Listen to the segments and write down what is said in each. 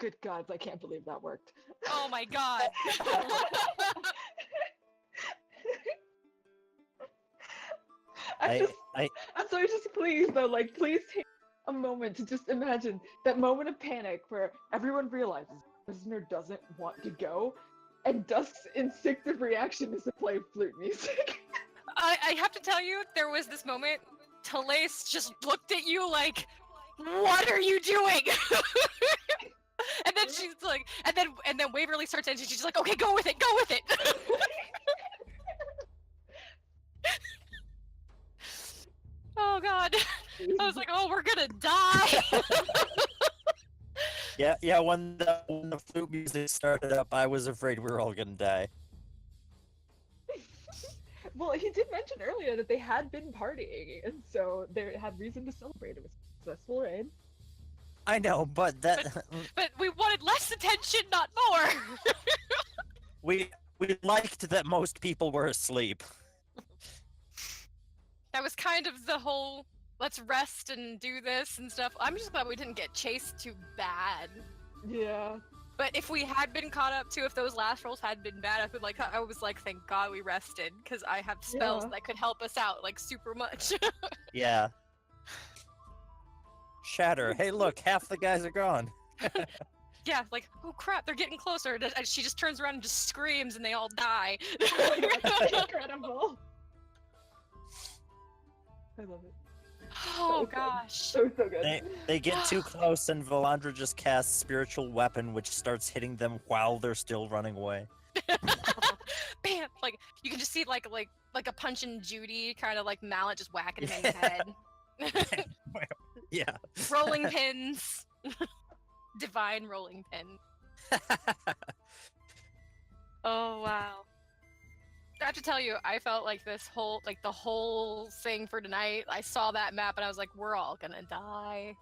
Good gods, I can't believe that worked. Oh my god. I'm sorry, just please though, like please take a moment to just imagine that moment of panic where everyone realizes the prisoner doesn't want to go, and Dusk's instinctive reaction is to play flute music. I have to tell you, there was this moment, Talais just looked at you like, what are you doing? And then she's like, and then Waverly starts and she's like, okay, go with it, go with it. Oh god. I was like, oh, we're gonna die. Yeah, when the flute music started up, I was afraid we were all gonna die. Well, he did mention earlier that they had been partying, and so they had reason to celebrate. It was a successful raid. I know, but that But we wanted less attention, not more. we liked that most people were asleep. That was kind of the whole let's rest and do this and stuff. I'm just glad we didn't get chased too bad. Yeah. But if we had been caught up too, if those last rolls had been bad, I was like, thank God we rested, because I have spells that could help us out like super much. Yeah. Shatter. Hey, look, half the guys are gone. Yeah, like, oh crap, they're getting closer. And she just turns around and just screams, and they all die. Incredible. I love it. Oh gosh. So good. They get too close, and Valandra just casts Spiritual Weapon, which starts hitting them while they're still running away. Bam! Like you can just see like a Punch and Judy kind of like mallet just whacking him in the head. Yeah. Rolling pins. Divine rolling pin. Oh wow. I have to tell you, I felt like the whole thing for tonight, I saw that map and I was like, we're all gonna die.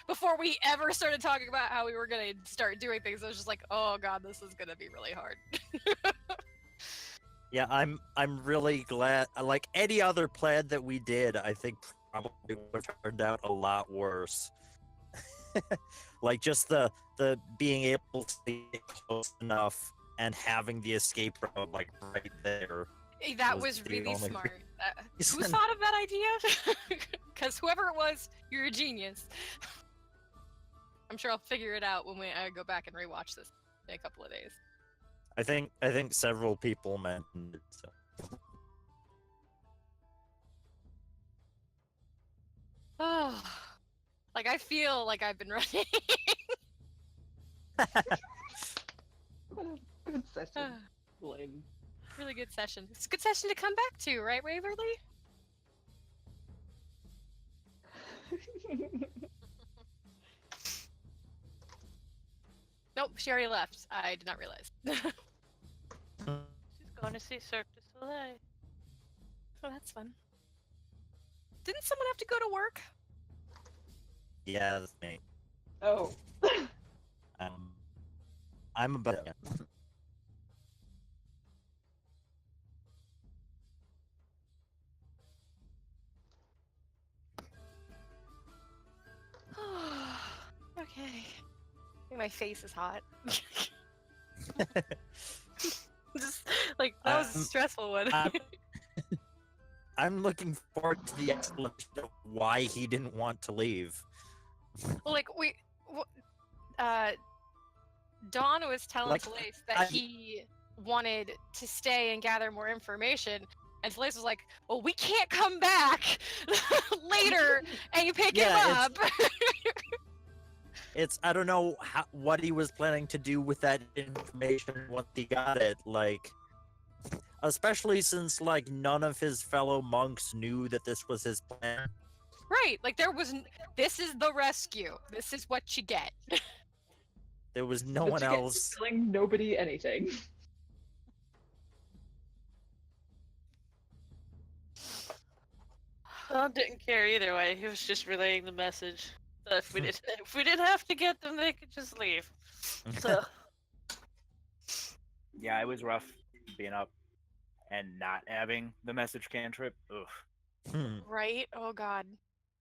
Before we ever started talking about how we were gonna start doing things, I was just like, oh god, this is gonna be really hard. Yeah, I'm really glad. Like any other plan that we did, I think probably would have turned out a lot worse. Like just the being able to get close enough and having the escape route like right there. That was really smart. Who thought of that idea? Because whoever it was, you're a genius. I'm sure I'll figure it out when I go back and rewatch this in a couple of days. I think several people mentioned it. So. Oh, like I feel like I've been running. What a good session. Lame. Really good session. It's a good session to come back to, right, Waverly? Nope, she already left. I did not realize. She's going to see Cirque du Soleil. Oh, that's fun. Didn't someone have to go to work? Yeah, that's me. Oh. I'm about. Okay. I think my face is hot. Just like that was a stressful one. I'm looking forward to the explanation of why he didn't want to leave. Well, like Dawn was telling Talais that he wanted to stay and gather more information, and Talais was like, "Well, we can't come back later and you pick him up." I don't know what he was planning to do with that information once he got it, like, especially since, like, none of his fellow monks knew that this was his plan. Right, like this is the rescue. This is what you get. There was no one else. Telling nobody anything. Tom didn't care either way. He was just relaying the message. So if we didn't have to get them, they could just leave. So. Yeah, it was rough being up and not having the message cantrip. Ugh. Right? Oh god.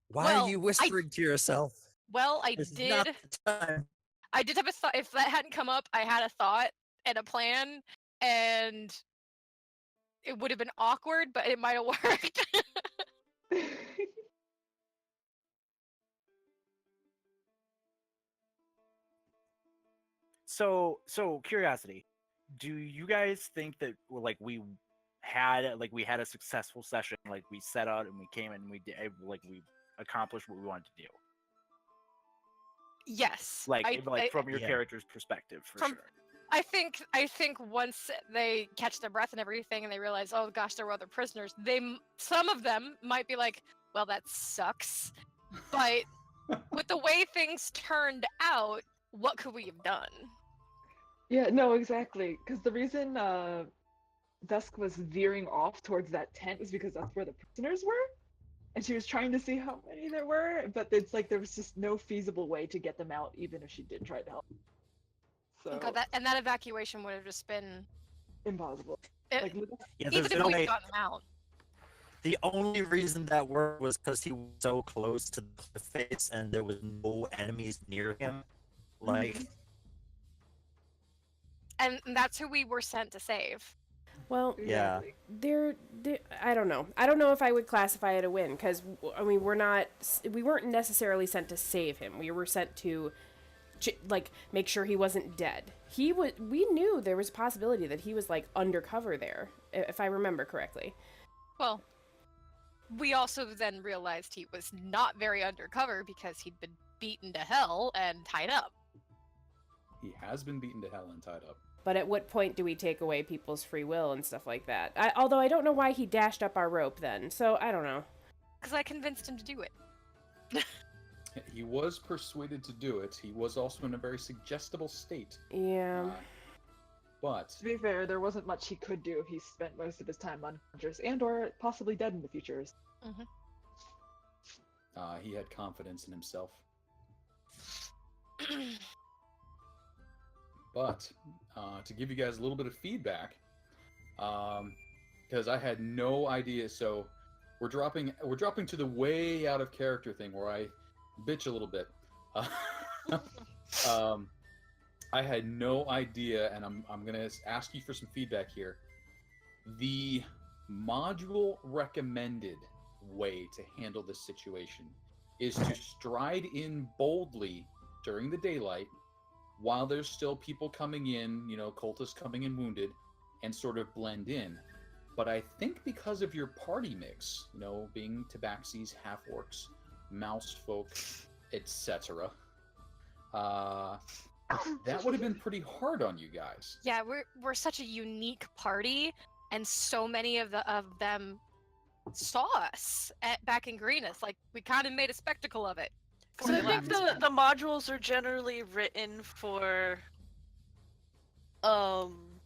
Why are you whispering to yourself? Well, I This is did. not the time. I did have a thought. If that hadn't come up, I had a thought and a plan, and it would have been awkward, but it might have worked. So curiosity. Do you guys think that we had a successful session, like we set out and we came and we did we accomplished what we wanted to do? Yes. From your Yeah. character's perspective, for sure. I think once they catch their breath and everything, and they realize, oh gosh, there were other prisoners. Some of them might be like, well, that sucks. But with the way things turned out, what could we have done? Yeah, no, exactly. Because the reason Dusk was veering off towards that tent was because that's where the prisoners were, and she was trying to see how many there were. But it's like there was just no feasible way to get them out, even if she did try to help. So God, that evacuation would have just been impossible. It- Yeah, even there's if no we'd way. gotten them out. The only reason that worked was because he was so close to the cliff face and there was no enemies near him. Like, And that's who we were sent to save. Well, yeah. there, I don't know. I don't know if I would classify it a win, because I mean, we weren't necessarily sent to save him. We were sent to, make sure he wasn't dead. We knew there was a possibility that he was undercover there, if I remember correctly. Well, we also then realized he was not very undercover because he'd been beaten to hell and tied up. He has been beaten to hell and tied up. But at what point do we take away people's free will and stuff like that? Although I don't know why he dashed up our rope then, so I don't know. Because I convinced him to do it. He was persuaded to do it. He was also in a very suggestible state. Yeah. But To be fair, there wasn't much he could do if he spent most of his time unconscious and/or possibly dead in the future. he had confidence in himself. But to give you guys a little bit of feedback, because I had no idea, so we're dropping to the way out of character thing where I bitch a little bit. I had no idea, and I'm gonna ask you for some feedback here. The module recommended way to handle this situation is to stride in boldly during the daylight while there's still people coming in, cultists coming in wounded, and sort of blend in. But I think because of your party mix, being tabaxis, half-orcs, mouse folk, etc., that would have been pretty hard on you guys. Yeah, we're such a unique party, and so many of them saw us back in Greenus. Like, we kind of made a spectacle of it. So I think the modules are generally written for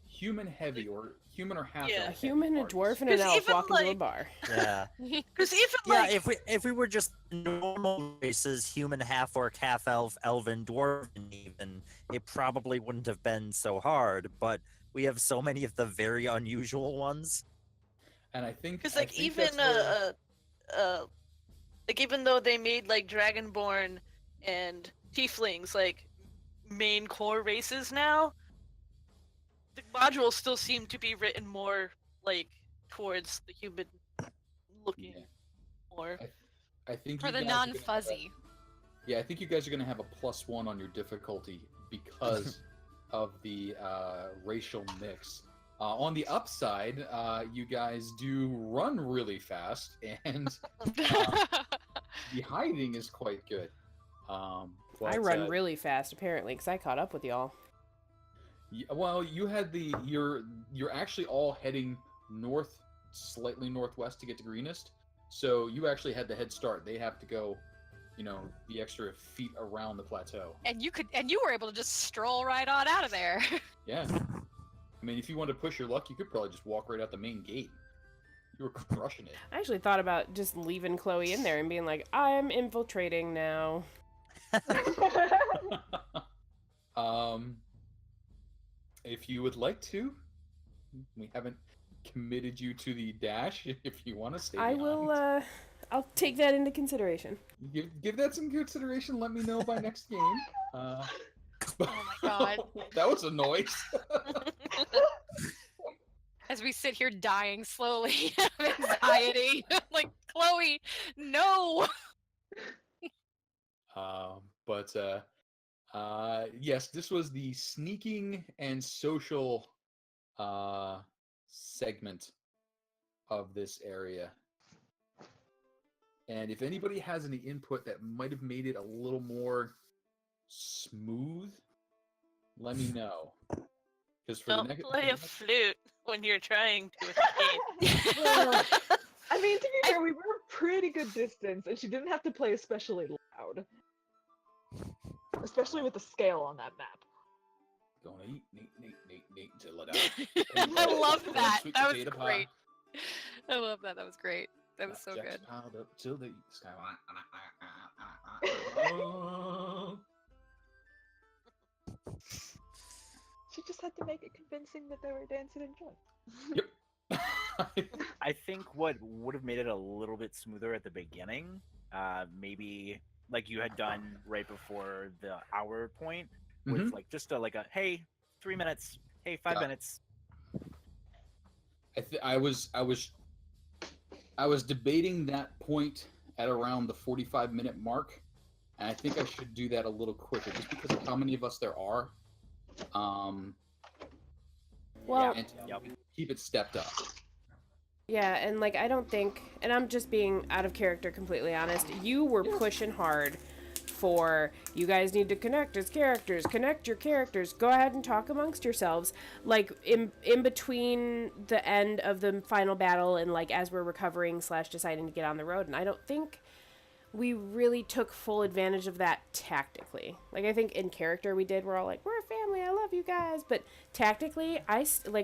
Human heavy or human or half. Yeah. A human, a dwarf, and an 'Cause elf even, walk into a bar. Yeah. because even Yeah, if we were just normal races, human, half orc, half elf, elven, dwarven, even, it probably wouldn't have been so hard. But we have so many of the very unusual ones. And I think because I think even that's where- even though they made Dragonborn and Tieflings main core races now, the modules still seem to be written more towards the human looking more. I think For you the guys are gonna have a- non-fuzzy. Yeah, I think you guys are going to have a +1 on your difficulty because of the racial mix. On the upside, you guys do run really fast, and the hiding is quite good. I but, run really fast, apparently, because I caught up with y'all. Well, you had you're actually all heading north, slightly northwest to get to Greenest, so you actually had the head start. They have to go, the extra feet around the plateau. And you were able to just stroll right on out of there. Yeah. I mean, if you wanted to push your luck, you could probably just walk right out the main gate. You were crushing it. I actually thought about just leaving Chloe in there and being like, I'm infiltrating now. If you would like to, we haven't committed you to the dash. If you want to stay I behind. will, I'll take that into consideration. Give that some consideration. Let me know by next game. Oh my god. That was a noise. As we sit here dying slowly of anxiety. Like, Chloe, no! But yes, this was the sneaking and social segment of this area. And if anybody has any input that might have made it a little more smooth, let me know. Because for Don't play a flute when you're trying to escape. Well, I mean, to be fair, we were a pretty good distance, and she didn't have to play especially loud. Especially with the scale on that map. Gonna eat, neat, till it out. I love that. Sweet That was potato pie. great. I love that. That was great. That was so Jack's good. piled up till the sky. She just had to make it convincing that they were dancing and drunk. Yep. I think what would have made it a little bit smoother at the beginning, maybe like you had done right before the hour point, with like just like a hey, 3 minutes, hey, 5 minutes. I was debating that point at around the 45-minute mark, and I think I should do that a little quicker, just because of how many of us there are. Well, and keep it stepped up. yeah, and like I don't think, and I'm just being out of character, completely honest. You were pushing hard for you guys need to connect as characters, connect your characters, go ahead and talk amongst yourselves, like in between the end of the final battle and like as we're recovering / deciding to get on the road. And I don't think we really took full advantage of that tactically. Like I think in character we did, we're all like, we're a family, I love you guys, but tactically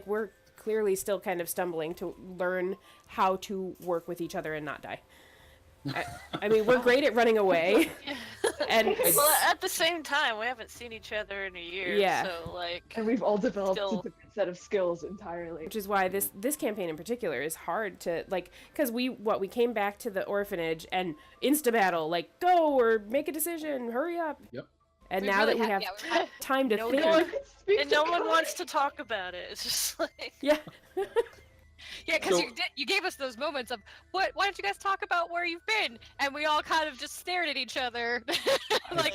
we're clearly still kind of stumbling to learn how to work with each other and not die. I mean, we're great at running away. And well, at the same time, we haven't seen each other in a year. Yeah. So, like... And we've all developed Still- a different set of skills entirely. which is why this campaign in particular is hard to, like, because we came back to the orphanage and insta-battle, like, go or make a decision, hurry up. Yep. And We now really that we had- have yeah, we time to No think. one- Speak And to no one God. wants to talk about it. It's just like... Yeah. Yeah, because So- you gave us those moments of why don't you guys talk about where you've been? And we all kind of just stared at each other, like,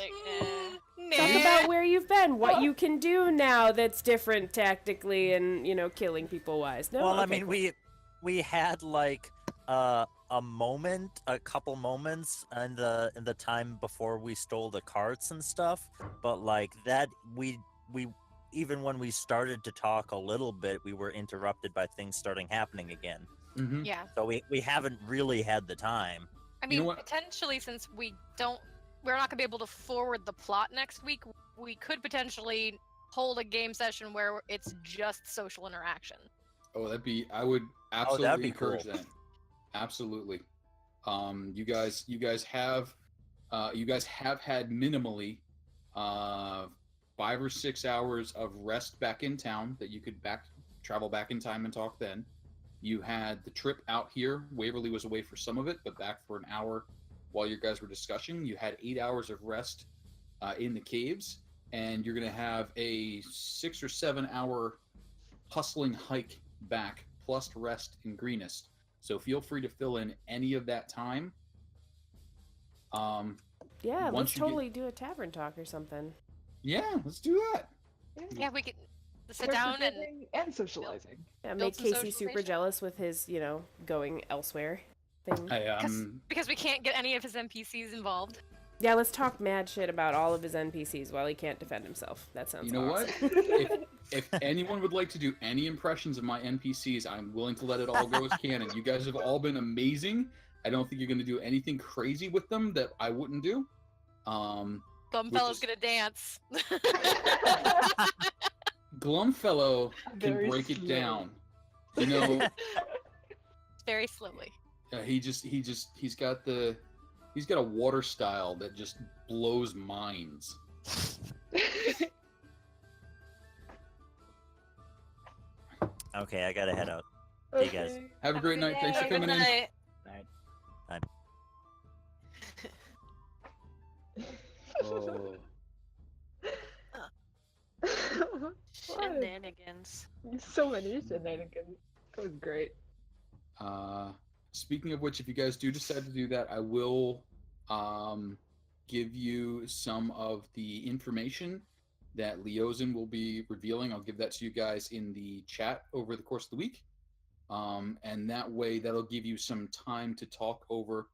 nah. Talk about where you've been, what you can do now that's different tactically and, killing people wise. No, Well, I okay, mean, cool. we had like a couple moments in the time before we stole the carts and stuff, but like that we even when we started to talk a little bit, we were interrupted by things starting happening again. Mm-hmm. Yeah, So we haven't really had the time. I You mean, know what? potentially since we're not gonna be able to forward the plot next week, we could potentially hold a game session where it's just social interaction. Oh, I would absolutely be encourage cool. that. Absolutely. You guys have had minimally 5 or 6 hours of rest back in town that you could travel back in time and talk then. You had the trip out here. Waverly was away for some of it, but back for an hour while you guys were discussing. You had 8 hours of rest in the caves, and you're going to have a 6 or 7 hour hustling hike back, plus rest in Greenest. So feel free to fill in any of that time. Yeah, once let's you get- totally do a tavern talk or something. Yeah, let's do that. Yeah, we could sit down and Character and socializing. Yeah, Build make some Casey super socialization. jealous with his, going elsewhere thing. because we can't get any of his NPCs involved. Yeah, let's talk mad shit about all of his NPCs while he can't defend himself. That sounds You know awesome. what? If anyone would like to do any impressions of my NPCs, I'm willing to let it all go as canon. You guys have all been amazing. I don't think you're going to do anything crazy with them that I wouldn't do. Glumfellow's is- gonna dance. Glumfellow can Very break it slow. down. You know, Very slowly. he's got a water style that just blows minds. Okay, I gotta head out. Hey, guys. Okay. Have a great night. Thanks for Good coming in. night. Oh. Shenanigans. So many shenanigans. That was great. Speaking of which, if you guys do decide to do that, I will give you some of the information that Leozin will be revealing. I'll give that to you guys in the chat over the course of the week. And that way, that'll give you some time to talk over.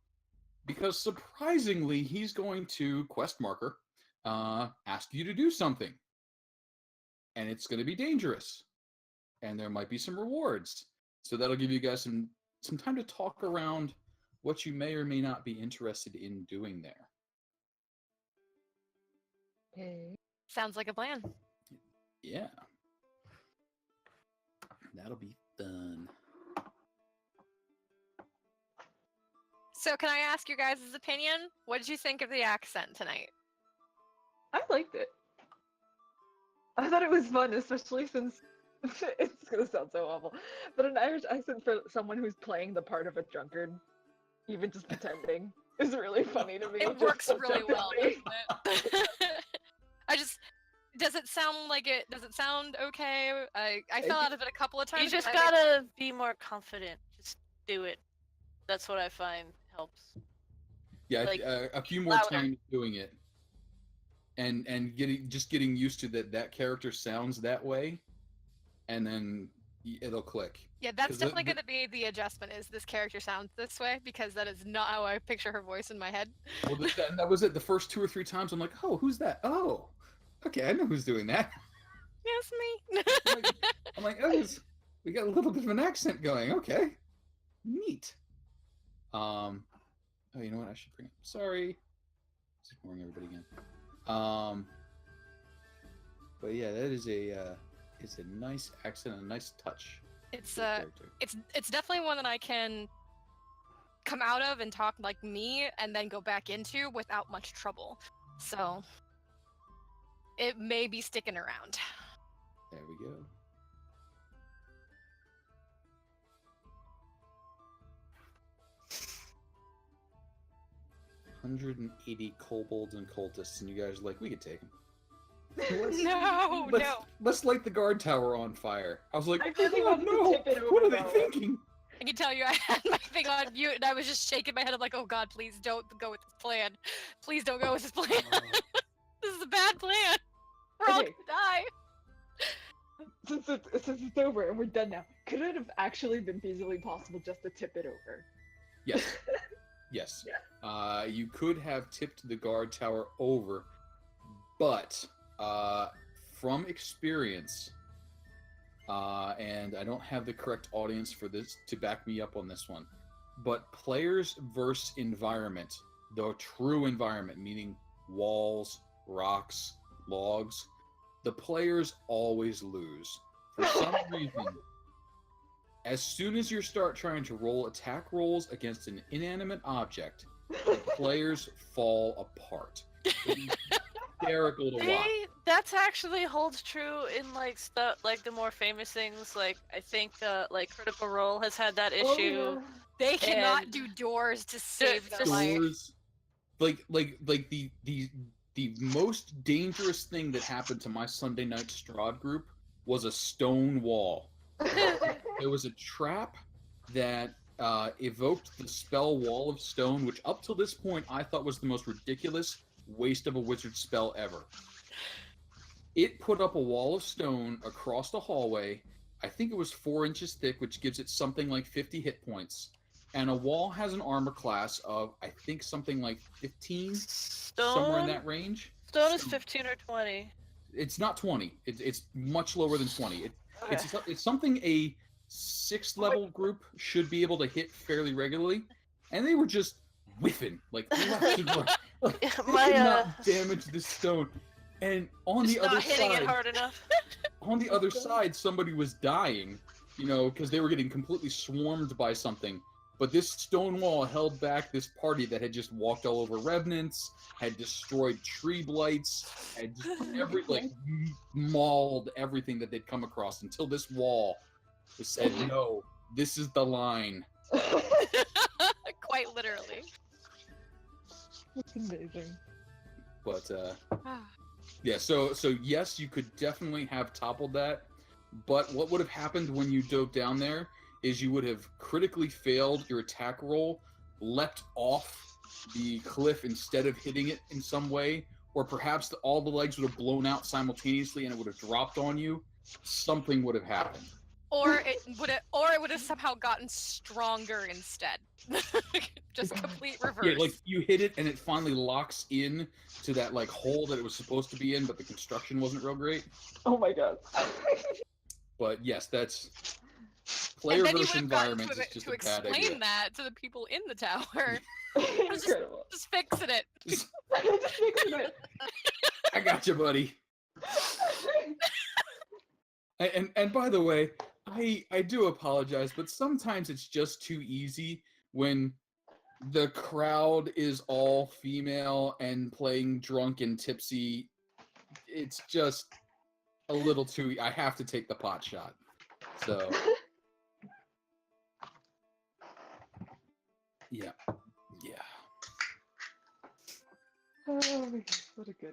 Because surprisingly, he's going to, quest marker, ask you to do something. And it's going to be dangerous. And there might be some rewards. So that'll give you guys some time to talk around what you may or may not be interested in doing there. Okay. Sounds like a plan. Yeah. That'll be fun. So can I ask your guys' opinion? What did you think of the accent tonight? I liked it. I thought it was fun, especially since it's gonna sound so awful, but an Irish accent for someone who's playing the part of a drunkard, even just pretending, is really funny to me. It works really well, doesn't it? Does it sound okay? I fell out of it a couple of times. You just gotta be more confident. Just do it. That's what I find helps. Yeah, Like, a few more louder. times doing it, and getting used to that character sounds that way, and then it'll click. Yeah, that's 'Cause definitely going to be the adjustment. Is this character sounds this way? Because that is not how I picture her voice in my head. Well, that was it. The first 2 or 3 times, I'm like, oh, who's that? Oh, okay, I know who's doing that. Yes, me. I'm like, oh, we got a little bit of an accent going. Okay, neat. Oh, you know what? I should bring up. Sorry, just ignoring everybody again. But yeah, that is it's a nice accent, a nice touch. It's to the character. it's definitely one that I can come out of and talk like me, and then go back into without much trouble. So it may be sticking around. There we go. $180 kobolds and cultists, and you guys are like, we could take them. Let's light the guard tower on fire. I was like, I really oh wanted to no, tip it over, what are they though. thinking? I can tell you, I had my thing on mute, and I was just shaking my head. I'm like, oh god, please don't go with this plan. Please don't go with this plan. This is a bad plan. We're all Okay. gonna die. Since it's over and we're done now, could it have actually been feasibly possible just to tip it over? Yes. Yes. You could have tipped the guard tower over, but from experience, and I don't have the correct audience for this to back me up on this one, but players versus environment, the true environment, meaning walls, rocks, logs, the players always lose. For some reason, as soon as you start trying to roll attack rolls against an inanimate object, the players fall apart. It is hysterical to watch. That's actually holds true in like stuff like the more famous things. Like I think like Critical Role has had that issue. They cannot And- do doors to save their life. Doors, like the most dangerous thing that happened to my Sunday night Strahd group was a stone wall. There was a trap that evoked the spell Wall of Stone, which up till this point I thought was the most ridiculous waste of a wizard spell ever. It put up a wall of stone across the hallway. I think it was 4 inches thick, which gives it something like 50 hit points. And a wall has an armor class of, I think, something like 15, somewhere in that range. Stone is 15 or 20. It's not 20. It's much lower than 20. It's something a 6th level group should be able to hit fairly regularly, and they were just whiffing like left and right. Like, they could not damage this stone. And on Just the other not hitting side, it hard enough. on the other side, somebody was dying, you know, because they were getting completely swarmed by something. But this stone wall held back this party that had just walked all over revenants, had destroyed tree blights, had just mauled everything that they'd come across until this wall said, no, this is the line. Quite literally. That's amazing. But Yeah, so yes, you could definitely have toppled that, but what would have happened when you dove down there is you would have critically failed your attack roll, leapt off the cliff instead of hitting it in some way, or perhaps all the legs would have blown out simultaneously and it would have dropped on you. Something would have happened. Or it would have somehow gotten stronger instead. Just complete reverse. Yeah, like you hit it and it finally locks in to that like hole that it was supposed to be in, but the construction wasn't real great. Oh my god. But yes, that's player versus environment is just to a bad idea. explain that to the people in the tower. Incredible. Just fixing it. Just fixing it. I got you, buddy. And by the way, I do apologize, but sometimes it's just too easy when the crowd is all female and playing drunk and tipsy. It's just a little too. I have to take the pot shot. So yeah. Oh my god, what a good.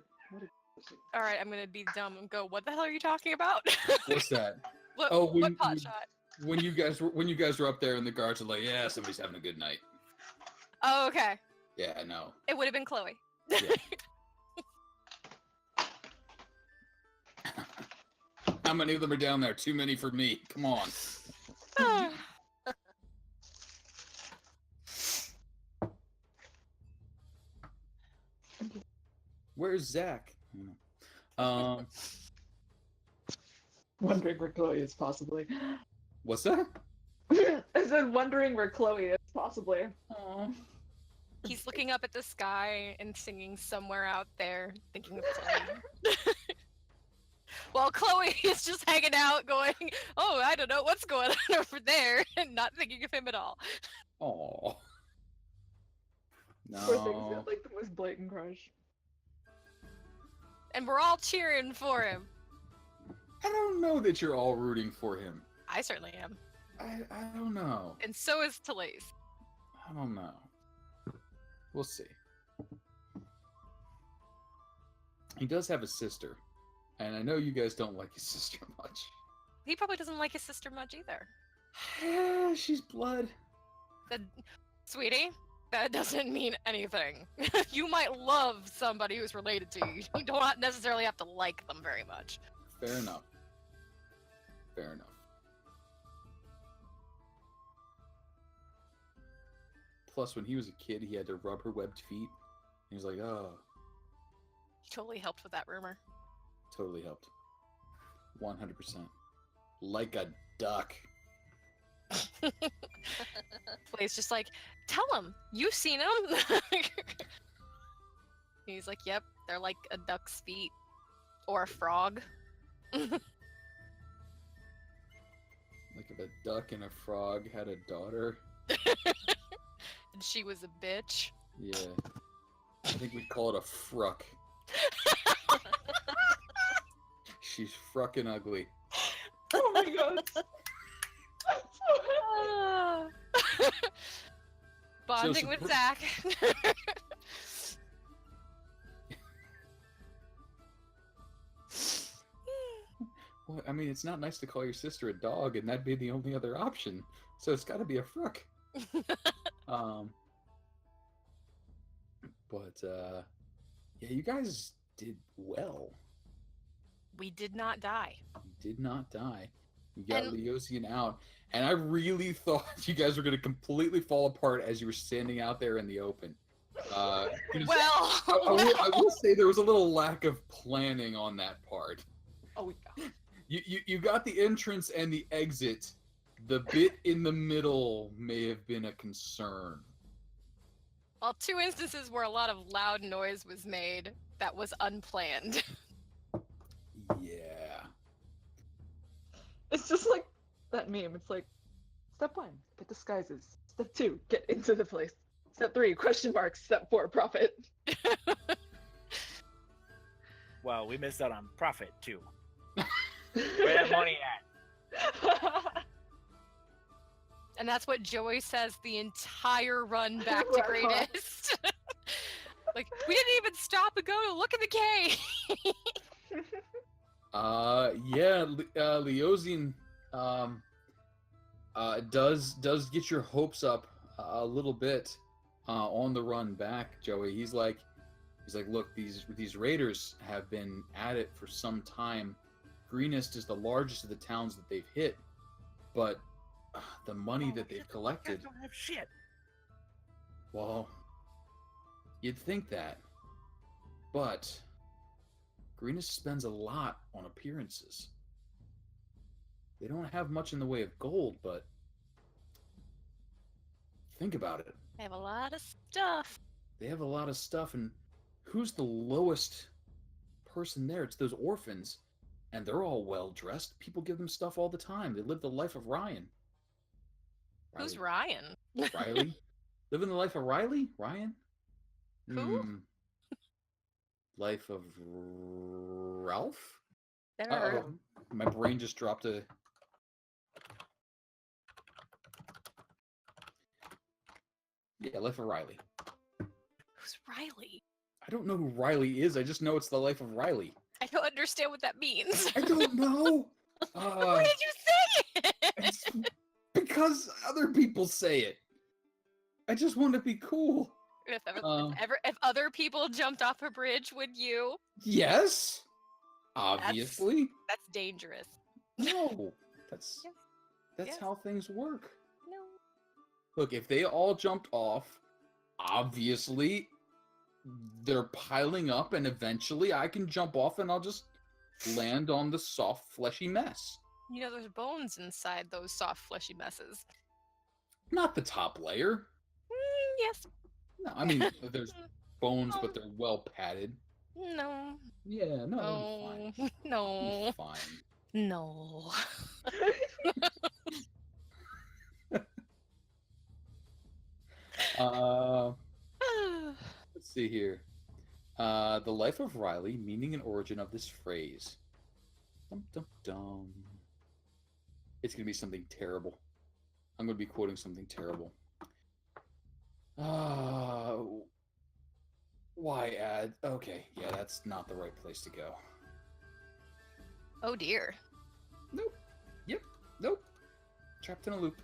All right, I'm gonna be dumb and go. What the hell are you talking about? What's that? What pot shot? When you guys were up there and the guards were like, yeah, somebody's having a good night. Oh, okay. Yeah, I know. It would have been Chloe. Yeah. How many of them are down there? Too many for me. Come on. Where's Zach? Wondering where Chloe is, possibly. What's that? I said wondering where Chloe is, possibly. Aww. He's looking up at the sky and singing somewhere out there, thinking of Chloe. While Chloe is just hanging out, going, "Oh, I don't know what's going on over there," and not thinking of him at all. Aww. Poor thing's No. got like the most blatant crush. And we're all cheering for him. I don't know that you're all rooting for him. I certainly am. I don't know. And so is Talise. I don't know. We'll see. He does have a sister. And I know you guys don't like his sister much. He probably doesn't like his sister much either. Yeah, she's blood. Sweetie, that doesn't mean anything. You might love somebody who's related to you. You don't necessarily have to like them very much. Fair enough. Fair enough. Plus, when he was a kid, he had to rub her webbed feet. He was like, oh. He totally helped with that rumor. Totally helped. 100%. Like a duck. Blaze just like, tell him, you've seen them. He's like, yep, they're like a duck's feet. Or a frog. Like if a duck and a frog had a daughter. And she was a bitch. Yeah. I think we'd call it a fruck. She's fruckin' ugly. Oh my god. Bonding with Zach. Well, I mean, it's not nice to call your sister a dog, and that'd be the only other option. So it's got to be a fruck. Yeah, you guys did well. We did not die. You did not die. You got And- Leosian out, and I really thought you guys were going to completely fall apart as you were standing out there in the open. Well, I will say there was a little lack of planning on that part. Oh we got. You got the entrance and the exit. The bit in the middle may have been a concern. well, 2 instances where a lot of loud noise was made that was unplanned. Yeah. It's just like that meme. It's like, step 1, get disguises. Step 2, get into the place. Step 3, question mark. Step 4, profit. Well, we missed out on profit too. Where that money at? And that's what Joey says the entire run back to Right. greatest. Like, we didn't even stop and go to look in the cave. Leosin does get your hopes up a little bit on the run back, Joey. He's like, look, these raiders have been at it for some time. Greenest is the largest of the towns that they've hit, but the money that they've collected. Don't have shit. Well, you'd think that, but Greenest spends a lot on appearances. They don't have much in the way of gold, but think about it. They have a lot of stuff. They have a lot of stuff, and who's the lowest person there? It's those orphans, and they're all well-dressed. People give them stuff all the time. They live the life of Ryan. Who's Ryan? Riley? Living the life of Riley? Ryan? Who? Life of Ralph? Never heard of him. My brain just dropped a... Yeah, Life of Riley. Who's Riley? I don't know who Riley is. I just know it's the life of Riley. I don't understand what that means. I don't know. Why did you say it? It's because other people say it. I just want to be cool. If other people jumped off a bridge, would you? Yes. Obviously. That's dangerous. No. That's Yes. how things work. No. Look, if they all jumped off, obviously they're piling up, and eventually I can jump off and I'll just land on the soft, fleshy mess. You know, there's bones inside those soft, fleshy messes. Not the top layer. Yes. No, I mean, there's bones, but they're well padded. No. Yeah, no, it'll be fine. No. It'll be fine. No. Let's see here. The life of Riley, meaning and origin of this phrase. Dum dum dum. It's gonna be something terrible. I'm gonna be quoting something terrible. Why add? Okay, yeah, that's not the right place to go. Oh dear. Nope. Yep. Nope. Trapped in a loop.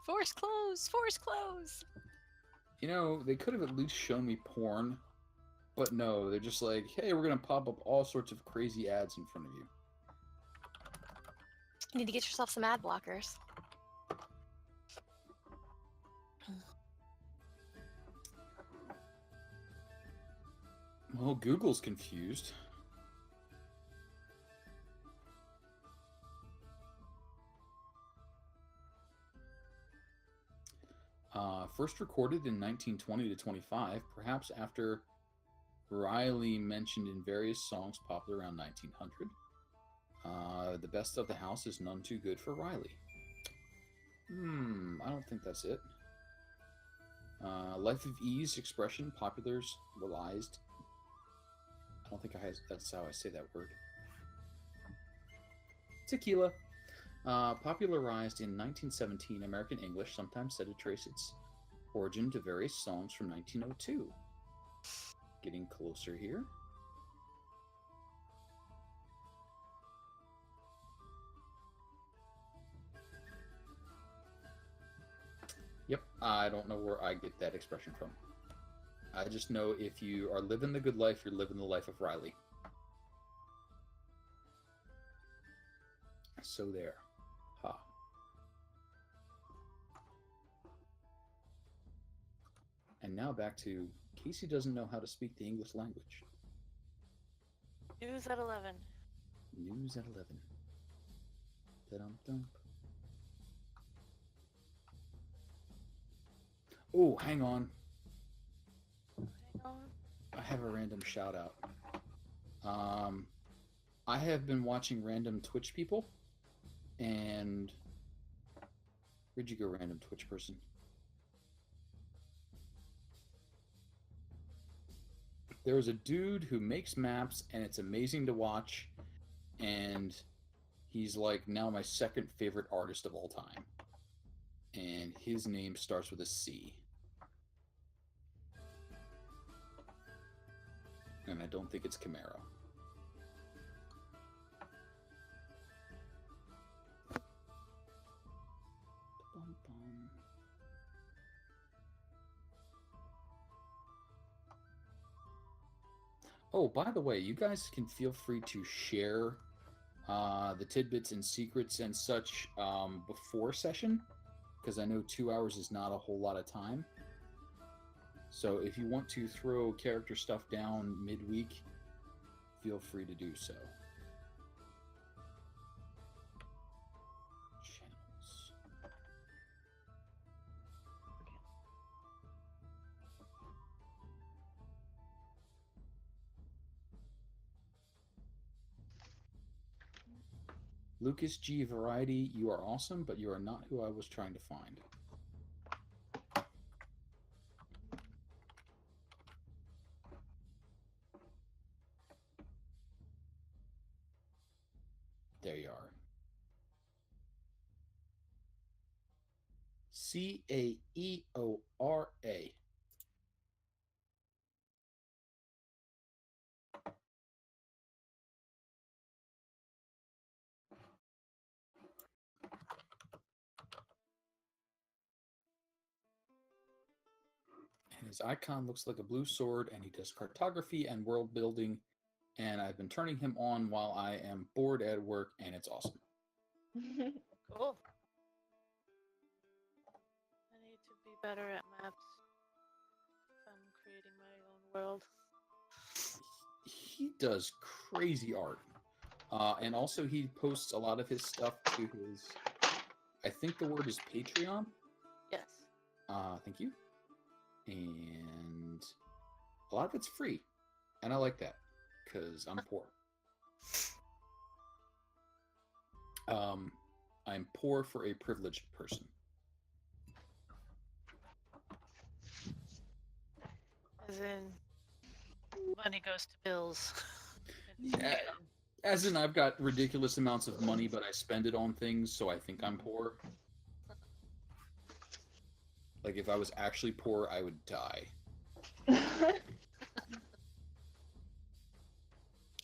Force close. Force close. You know, they could have at least shown me porn, but no, they're just like, hey, we're gonna pop up all sorts of crazy ads in front of you. You need to get yourself some ad blockers. Well, Google's confused. First recorded in 1920 to 25, perhaps after Riley mentioned in various songs popular around 1900. The best of the house is none too good for Riley. I don't think that's it. Life of ease expression popularized. I don't think that's how I say that word. Tequila. Popularized in 1917 American English, sometimes said to trace its origin to various songs from 1902. Getting closer here. Yep, I don't know where I get that expression from. I just know if you are living the good life, you're living the life of Riley. So there. Ha. And now back to Casey doesn't know how to speak the English language. News at 11. News at 11. Da-dum-dum. Oh, hang on. I have a random shout out. I have been watching random Twitch people, and where'd you go, random Twitch person? There was a dude who makes maps, and it's amazing to watch, and he's like now my second favorite artist of all time. And his name starts with a C. And I don't think it's Camaro. Oh, by the way, you guys can feel free to share the tidbits and secrets and such before session, because I know 2 hours is not a whole lot of time. So if you want to throw character stuff down midweek, feel free to do so. Channels. Lucas G. Variety, you are awesome, but you are not who I was trying to find. There you are. Caeora. And his icon looks like a blue sword, and he does cartography and world building. And I've been turning him on while I am bored at work, and it's awesome. Cool. I need to be better at maps. I'm creating my own world. He does crazy art. And also he posts a lot of his stuff to his, I think the word is Patreon. Yes. Thank you. And a lot of it's free. And I like that, because I'm poor. I'm poor for a privileged person. As in, money goes to bills. Yeah, as in, I've got ridiculous amounts of money, but I spend it on things, so I think I'm poor. Like, if I was actually poor, I would die.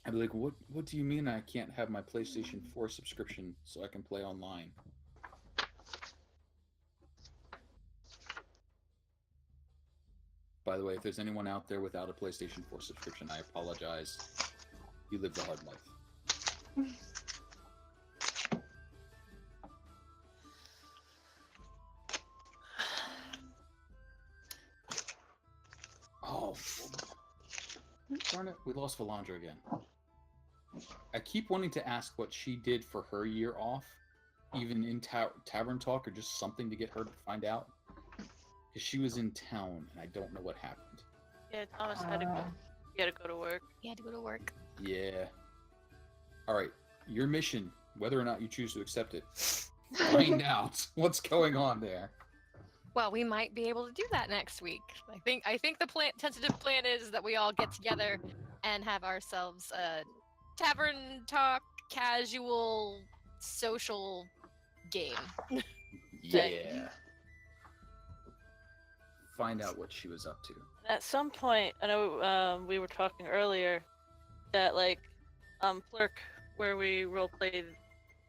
I'd be like, what do you mean I can't have my PlayStation 4 subscription so I can play online? By the way, if there's anyone out there without a PlayStation 4 subscription, I apologize. You live the hard life. Oh, darn it, we lost Valandra again. I keep wanting to ask what she did for her year off, even in Tavern Talk, or just something to get her to find out. Because she was in town, and I don't know what happened. Yeah, Thomas had to go. He had to go to work. He had to go to work. Yeah. Alright, your mission, whether or not you choose to accept it, find out what's going on there. Well, we might be able to do that next week. I think the tentative plan is that we all get together and have ourselves a Tavern Talk casual social game. Yeah. Find out what she was up to. At some point, I know we were talking earlier that Plurk, where we roleplay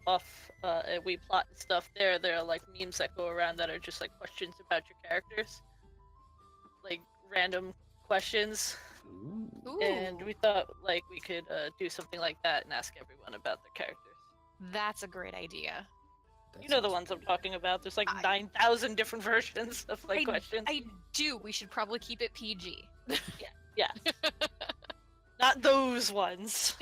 off, and we plot and stuff. There are like memes that go around that are just like questions about your characters, like random questions. Ooh. And we thought like we could do something like that and ask everyone about their characters. That's a great idea. You know the ones I'm talking about. There's like 9,000 different versions of questions. I do. We should probably keep it PG. Yeah. Not those ones.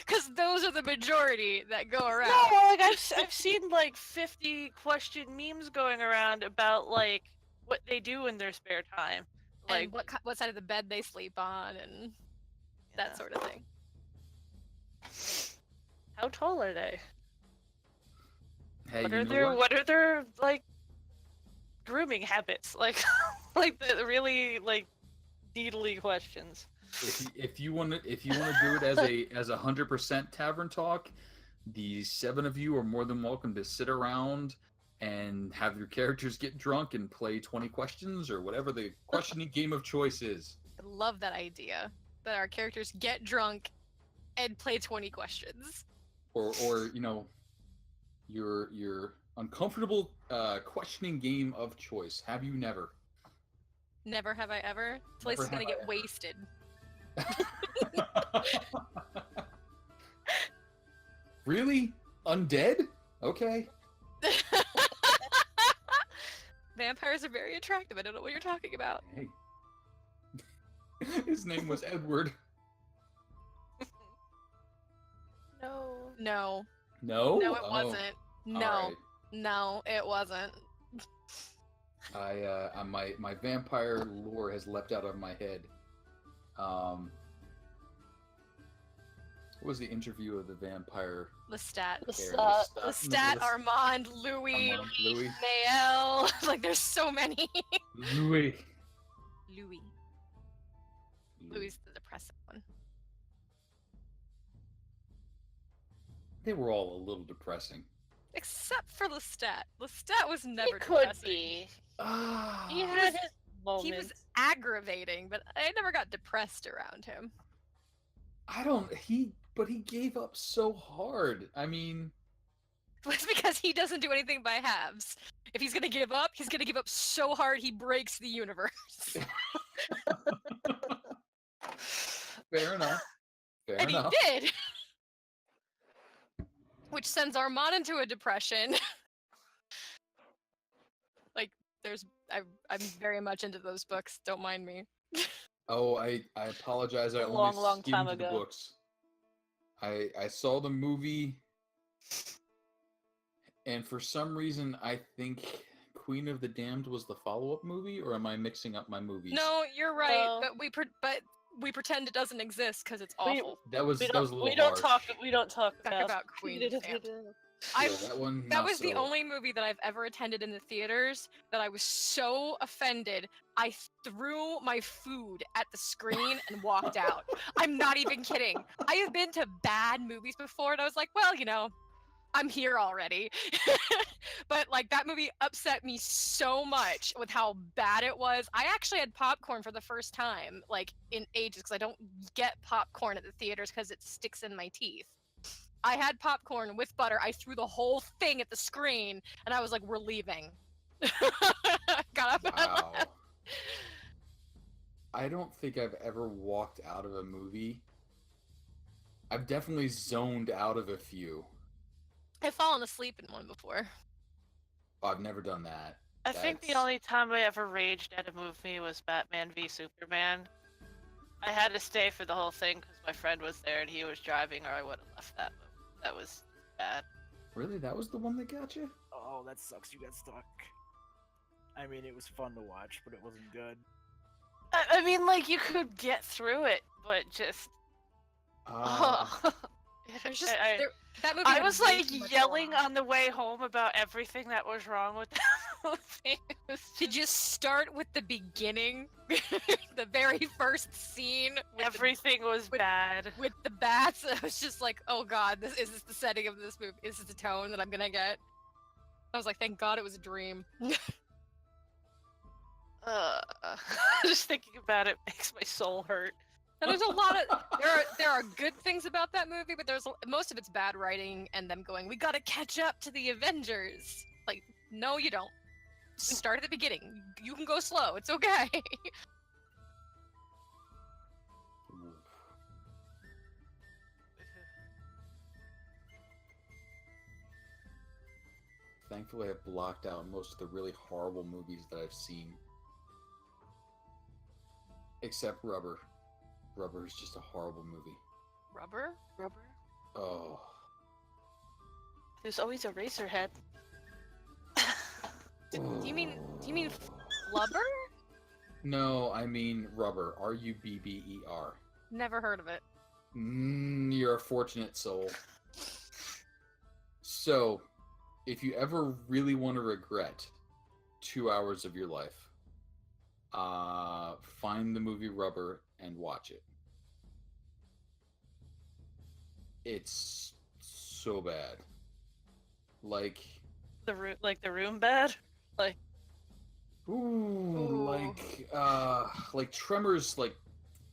Because those are the majority that go around. No, like I've seen like 50 question memes going around about like what they do in their spare time, like and what side of the bed they sleep on, and that sort of thing. How tall are they? Hey, what are their like grooming habits? Like like the really like needly questions. If you want to do it as a 100% Tavern Talk, the 7 of you are more than welcome to sit around and have your characters get drunk and play 20 questions or whatever the questioning game of choice is. love that idea. That our characters get drunk and play 20 questions. Or your uncomfortable questioning game of choice. Have you never? Never have I ever. This place is gonna get wasted. Really? Undead? Okay. Vampires are very attractive. I don't know what you're talking about. Hey. His name was Edward. No. No. No? No, it Oh, wasn't. No. alright. No, it wasn't. My vampire lore has leapt out of my head. What was the interview of the vampire? Lestat. Lestat. Armand, Louis, Louis. Nael. Like, there's so many. Louis. Louis. Louis is the depressing one. They were all a little depressing. Except for Lestat. Lestat was never He could depressing. be. Ah. He had his moments. He was aggravating, but I never got depressed around him. But he gave up so hard. I mean, It's because he doesn't do anything by halves. If he's gonna give up, he's gonna give up so hard he breaks the universe. fair enough. Fair And enough. he did! Which sends Armand into a depression. Like, I'm very much into those books, don't mind me. Oh, I apologize. I only Long time skimmed the ago. books. I saw the movie, and for some reason, I think Queen of the Damned was the follow-up movie, or am I mixing up my movies? No, you're right, No. but we pretend it doesn't exist because it's awful. that was a little we don't harsh. talk Talk about Queen of the Damned. Yeah, that one. That not was the so. only movie that I've ever attended in the theaters that I was so offended I threw my food at the screen and walked out. I'm not even kidding. I have been to bad movies before and I was like, well, I'm here already. But like that movie upset me so much with how bad it was. I actually had popcorn for the first time like in ages because I don't get popcorn at the theaters because it sticks in my teeth. I had popcorn with butter. I threw the whole thing at the screen, and I was like, "We're leaving." Got up. Wow. I don't think I've ever walked out of a movie. I've definitely zoned out of a few. I've fallen asleep in one before. Oh, I've never done that. I think the That's- only time I ever raged at a movie was Batman v Superman. I had to stay for the whole thing because my friend was there and he was driving, or I would have left that movie. That was bad. Really, that was the one that got you? Oh, that sucks. You got stuck. I mean, it was fun to watch, but it wasn't good. I mean, like you could get through it, but just. There's just that movie. I had was way like too much yelling going on. on the way home about everything that was wrong with that movie. It was Did you start with the beginning, the very first scene? everything was bad. With the bats, I was just like, "Oh God, is this the setting of this movie? Is this the tone that I'm gonna get?" I was like, "Thank God it was a dream." Just thinking about it makes my soul hurt. And there's a lot of there are good things about that movie, but most of it's bad writing and them going, "We gotta catch up to the Avengers." Like, no, you don't. Start at the beginning. You can go slow. It's okay. Thankfully, I've blocked out most of the really horrible movies that I've seen. Except Rubber. Rubber is just a horrible movie. Rubber? Oh. There's always a Razorhead. Do you mean Flubber? No, I mean Rubber. Rubber. Never heard of it. You're a fortunate soul. So, if you ever really want to regret 2 hours of your life, find the movie Rubber and watch it. It's so bad. Like The room bad. like Tremors, like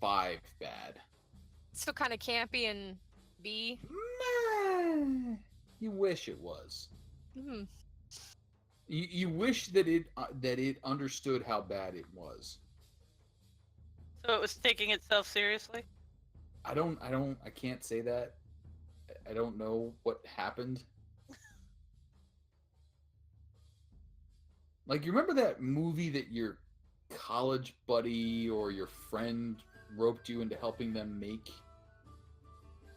5 bad. So kind of campy and B. Nah, you wish it was. Hmm. You wish that it understood how bad it was. So it was taking itself seriously? I can't say that. I don't know what happened. Like, you remember that movie that your college buddy or your friend roped you into helping them make?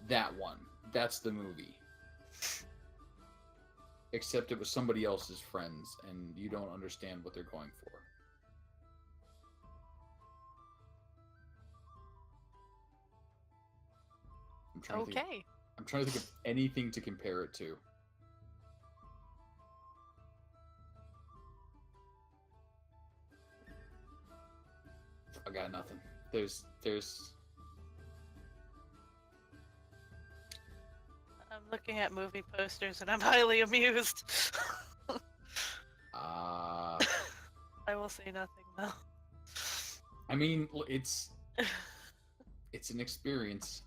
That one. That's the movie. Except it was somebody else's friends, and you don't understand what they're going for. I'm trying to think of anything to compare it to. I got nothing. There's I'm looking at movie posters and I'm highly amused. I I will say nothing though. I mean, it's an experience.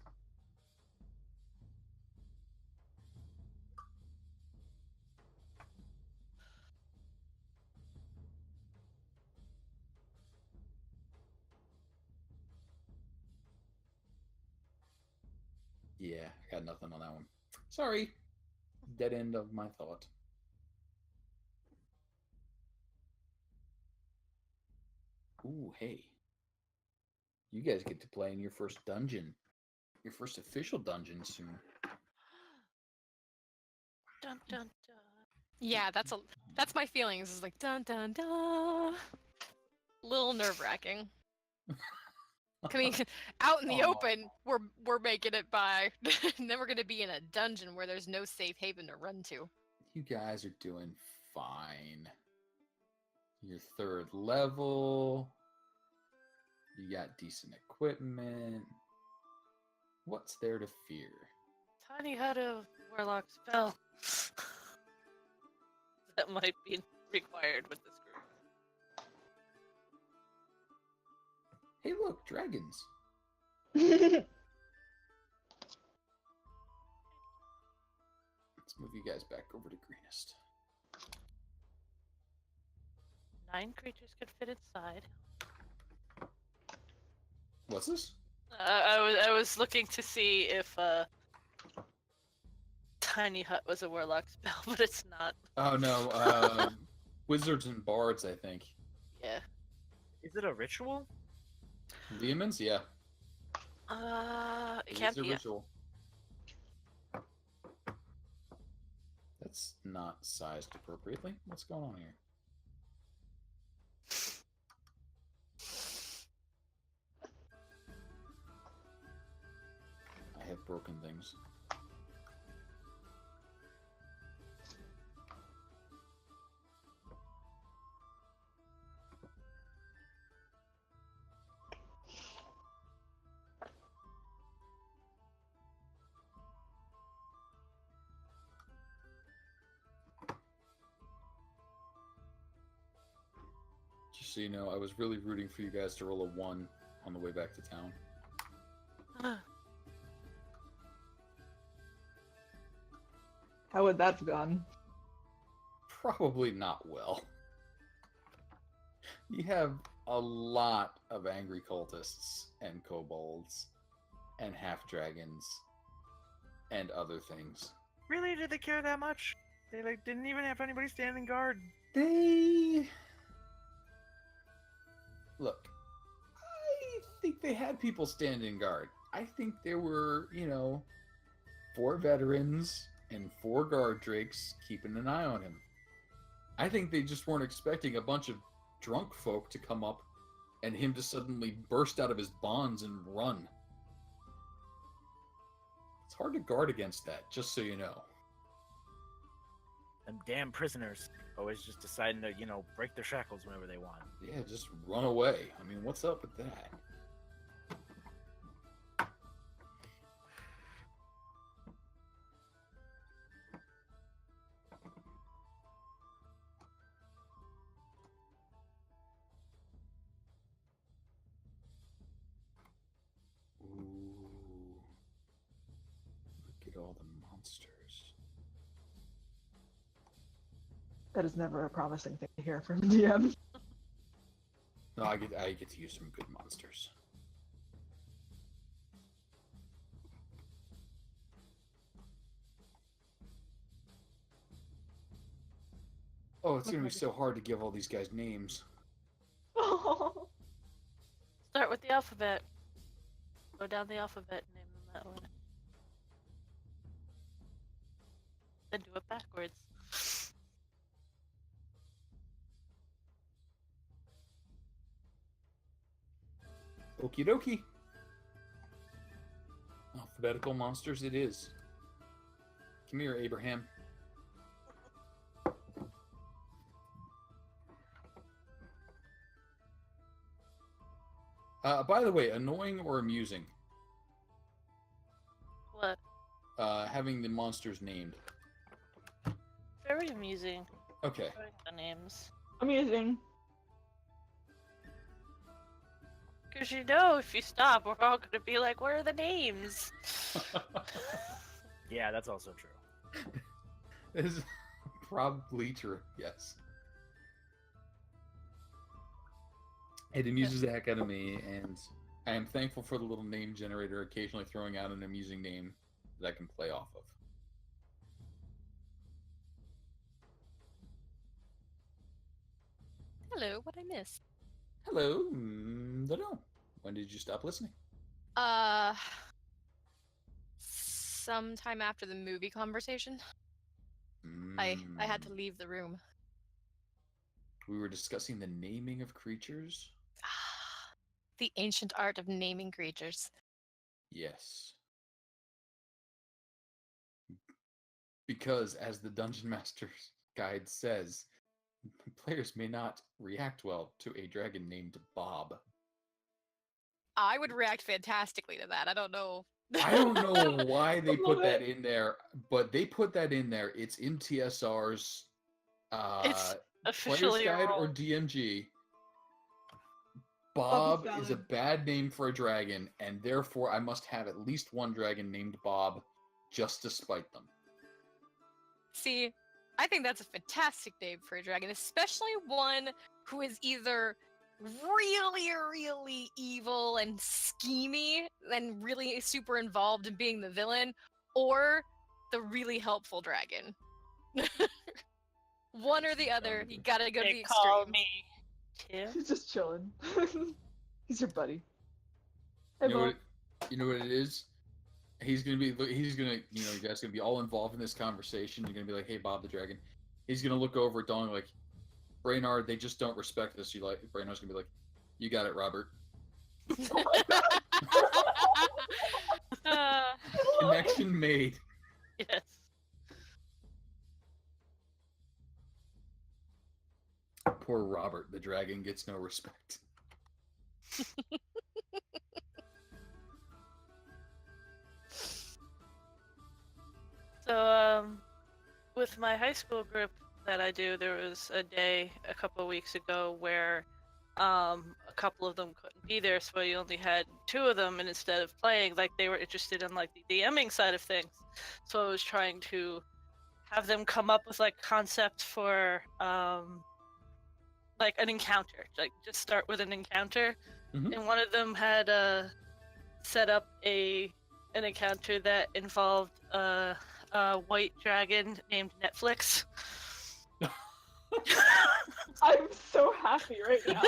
Yeah, I got nothing on that one. Sorry. Dead end of my thought. Ooh, hey. You guys get to play in your first dungeon. Your first official dungeon soon. Dun dun dun. Yeah, that's my feelings. It's like dun dun dun. Little nerve-wracking. I mean, out in the Aw. open, we're making it by, and then we're gonna be in a dungeon where there's no safe haven to run to. You guys are doing fine. Your 3rd level. You got decent equipment. What's there to fear? Tiny had a warlock spell. That might be required with this group. Hey, look, dragons. That's Let's move you guys back over to greenest. 9 creatures could fit inside. What's this? I was looking to see if Tiny Hut was a warlock spell, but it's not. Oh no, wizards and bards, I think. Yeah. Is it a ritual? Demons, yeah. It It can't is a be. ritual. That's not sized appropriately. What's going on here? I have broken things. Just so you know, I was really rooting for you guys to roll a 1 on the way back to town. How would that have gone? Probably not well. You have a lot of angry cultists and kobolds and half-dragons and other things. Really? Did they care that much? They didn't even have anybody standing guard. They... Look, I think they had people standing guard. I think there were, 4 veterans and 4 guard drakes keeping an eye on him. I think they just weren't expecting a bunch of drunk folk to come up and him to suddenly burst out of his bonds and run. It's hard to guard against that, just so you know. Them damn prisoners always just deciding to, break their shackles whenever they want. Yeah, just run away. I mean, what's up with that? That is never a promising thing to hear from DM. No, I get to use some good monsters. Oh, it's gonna be so hard to give all these guys names. Start with the alphabet. Go down the alphabet and name them that way. Then do it backwards. Okie dokie. Alphabetical monsters it is. Come here, Abraham. By the way, annoying or amusing? What? Having the monsters named. Very amusing. Okay. The names. Amusing. Because you know, if you stop, we're all gonna be like, "Where are the names?" Yeah, that's also true. This is probably true, yes. It amuses the heck out of me, and I am thankful for the little name generator occasionally throwing out an amusing name that I can play off of. Hello, what I miss? Hello, don't know. When did you stop listening? Sometime after the movie conversation. I had to leave the room. We were discussing the naming of creatures? The ancient art of naming creatures. Yes. Because, as the Dungeon Master's Guide says, players may not react well to a dragon named Bob. I would react fantastically to that. I don't know. I don't know why they put that in there, but they put that in there. It's in TSR's It's Player's officially a Guide or role. DMG. Bob Bob is is a valid. bad name for a dragon, and therefore I must have at least one dragon named Bob just to spite them. See, I think that's a fantastic name for a dragon, especially one who is either really, really evil and schemy and really super involved in being the villain, or the really helpful dragon. One or the other, you gotta go to the They call extreme. me Tim. He's just chilling. He's your buddy. Hey, You know, Bob. you know what it is? You guys gonna be all involved in this conversation. You're gonna be like, hey, Bob the dragon. He's gonna look over at Dawn like, Brainard, they just don't respect us. Brainard's gonna be like, you got it, Robert. Connection made. Yes. Poor Robert, the dragon gets no respect. So, with my high school group that I do, there was a day a couple of weeks ago where a couple of them couldn't be there, so I only had two of them, and instead of playing, like, they were interested in, like, the DMing side of things. So I was trying to have them come up with, like, concepts for, like, an encounter. Like, just start with an encounter. Mhm. And one of them had set up an encounter that involved a white dragon named Netflix. I'm so happy right now.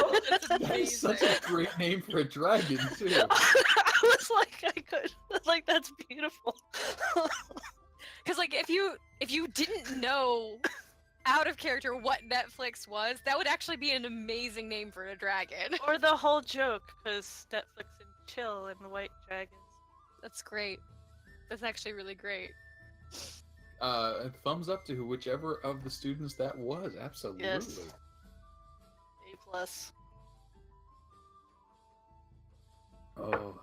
That's such a great name for a dragon, too. I was like, that's beautiful. Because like if you didn't know out of character what Netflix was, that would actually be an amazing name for a dragon. Or the whole joke, because Netflix and chill and white dragons. That's great. That's actually really great. A thumbs up to whichever of the students that was. Absolutely. Yes. A+. Oh.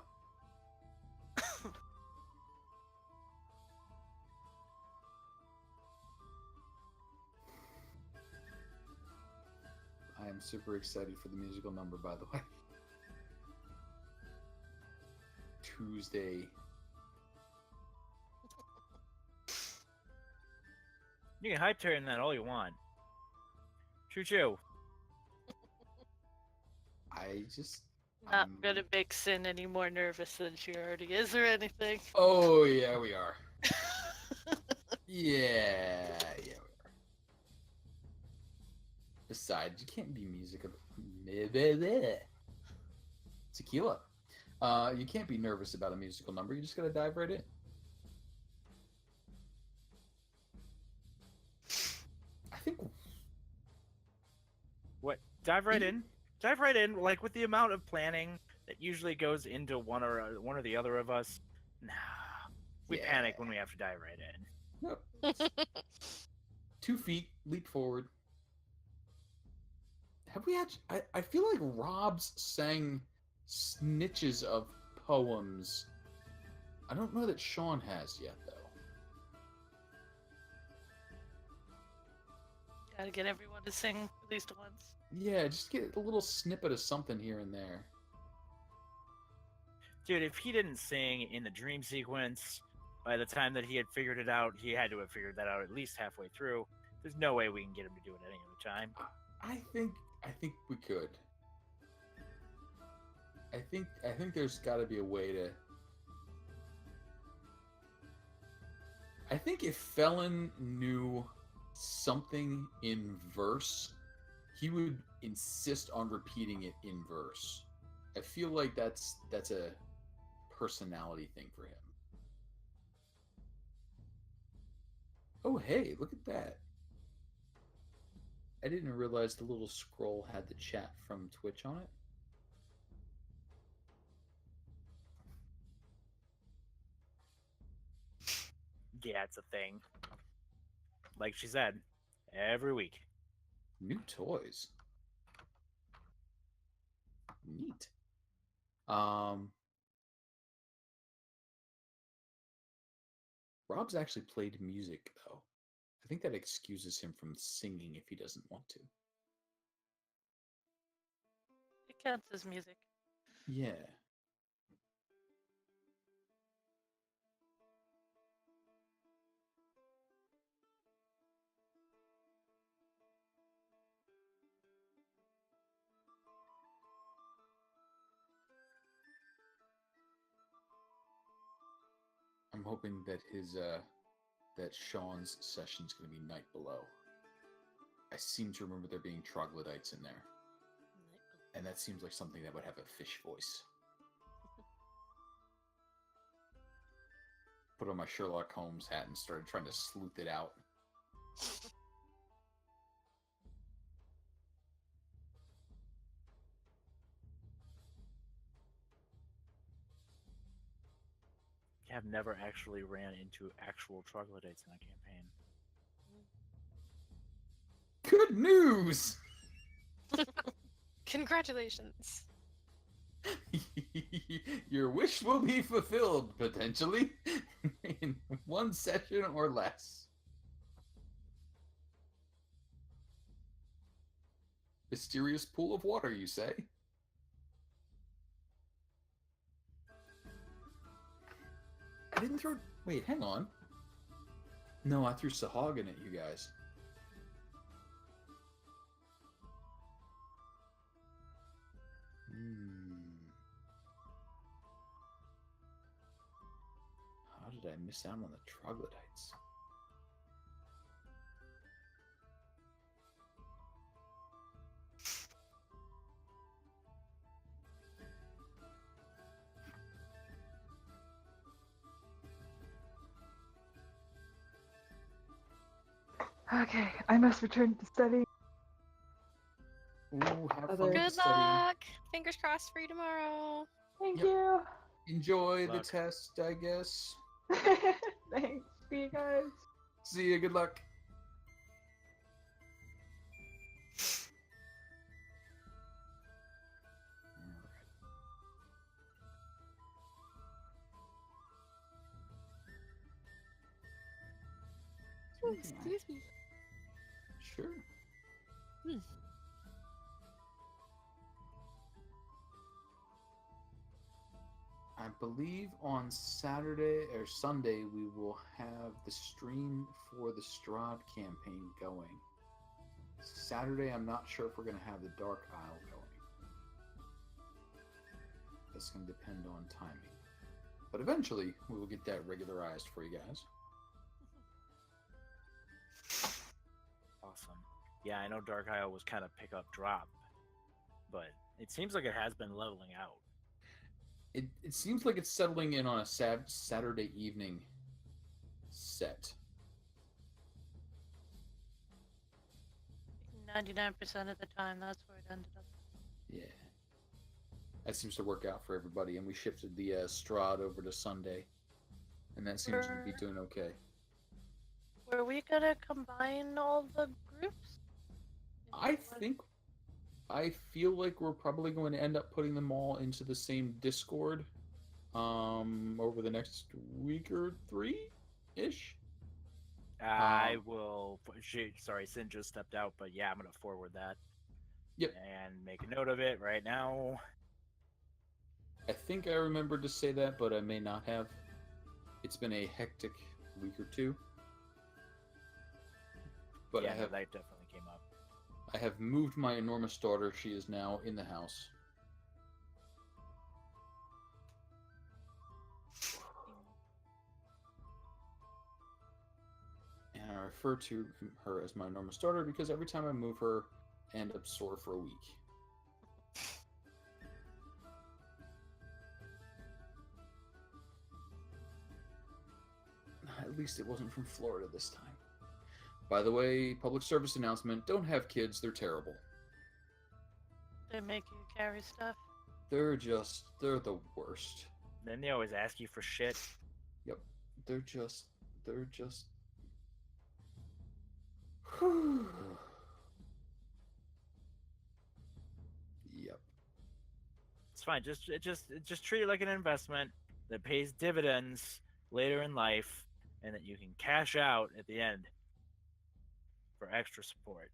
I am super excited for the musical number, by the way. Tuesday. You can hype turn that all you want. Choo choo. I just Not gonna make Sin any more nervous than she already is or anything. Oh yeah, we are. Yeah, we are. Besides, you can't be musical. Tequila. You can't be nervous about a musical number. You just gotta dive right in. I think. What? Dive right in. Dive right in. Like with the amount of planning that usually goes into one or the other of us. Nah, we panic when we have to dive right in. Nope. 2 feet, leap forward. Have we actually? I feel like Rob's sang snitches of poems. I don't know that Sean has yet, though. Gotta get everyone to sing at least once. Yeah, just get a little snippet of something here and there. Dude, if he didn't sing in the dream sequence, by the time that he had figured it out, he had to have figured that out at least halfway through. There's no way we can get him to do it any other time. I think we could. I think there's got to be a way to. I think if Felon knew something in verse, he would insist on repeating it in verse. I feel like that's a personality thing for him. Oh, hey, look at that. I didn't realize the little scroll had the chat from Twitch on it. Yeah, it's a thing. Like she said, every week. New toys. Neat. Rob's actually played music, though. I think that excuses him from singing if he doesn't want to. It counts as music. Yeah. I'm hoping that that Sean's session's going to be Night Below. I seem to remember there being troglodytes in there. And that seems like something that would have a fish voice. Put on my Sherlock Holmes hat and started trying to sleuth it out. I've never actually ran into actual troglodytes in a campaign. Good news! Congratulations. Your wish will be fulfilled, potentially, in 1 session or less. Mysterious pool of water, you say? I didn't throw... Wait, hang on. No, I threw Sahagin at you guys. How did I miss out on the troglodytes? Okay, I must return to study. Ooh, have fun Other- with Good studying. luck. Fingers crossed for you tomorrow. Thank Yep. you. Enjoy the Luck. test, I guess. Thanks. See you guys. See you. Good luck. Oh, excuse me. Sure. I believe on Saturday or Sunday we will have the stream for the Strahd campaign going. Saturday, I'm not sure if we're going to have the Dark Isle going. That's going to depend on timing. But eventually, we will get that regularized for you guys. Awesome. Yeah, I know Dark Isle was kind of pick up drop, but it seems like it has been leveling out. It seems like it's settling in on a Saturday evening set. 99% of the time, that's where it ended up. Yeah. That seems to work out for everybody, and we shifted the Strahd over to Sunday, and that seems to be doing okay. Were we gonna combine all the groups? I feel like we're probably going to end up putting them all into the same Discord over the next week or three-ish. I will... Sorry, Sin just stepped out, but yeah, I'm going to forward that. Yep. And make a note of it right now. I think I remembered to say that, but I may not have. It's been a hectic week or two. But yeah, I have... that definitely came up. I have moved my enormous daughter. She is now in the house. And I refer to her as my enormous daughter because every time I move her, I end up sore for a week. At least it wasn't from Florida this time. By the way, public service announcement, don't have kids, they're terrible. They make you carry stuff. They're the worst. Then they always ask you for shit. Yep. They're just... Yep. It's fine. Just treat it like an investment that pays dividends later in life, and that you can cash out at the end for extra support.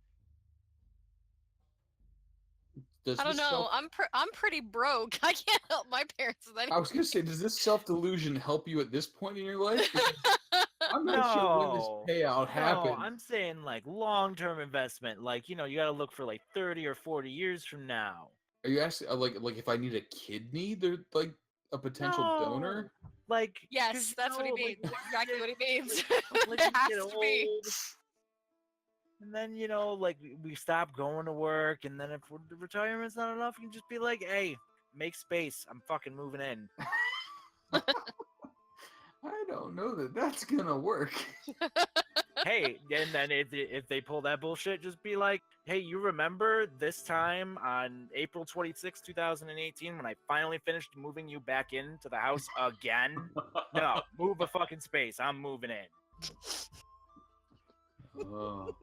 I don't know. I'm pretty broke. I can't help my parents with anything. I was gonna say, does this self-delusion help you at this point in your life? I'm not sure when this payout happened. No, I'm saying like long-term investment. Like, you gotta look for like 30 or 40 years from now. Are you asking like if I need a kidney, they're like a potential donor? Like, yes, that's what he means. That's exactly what he means. Like, It has you get to be. old, and then like we stop going to work, and then if the retirement's not enough, you can just be like, "Hey, make space. I'm fucking moving in." I don't know that that's gonna work. Hey, and then if they pull that bullshit, just be like, "Hey, you remember this time on April 26, 2018, when I finally finished moving you back into the house again? No, move a fucking space. I'm moving in." Oh.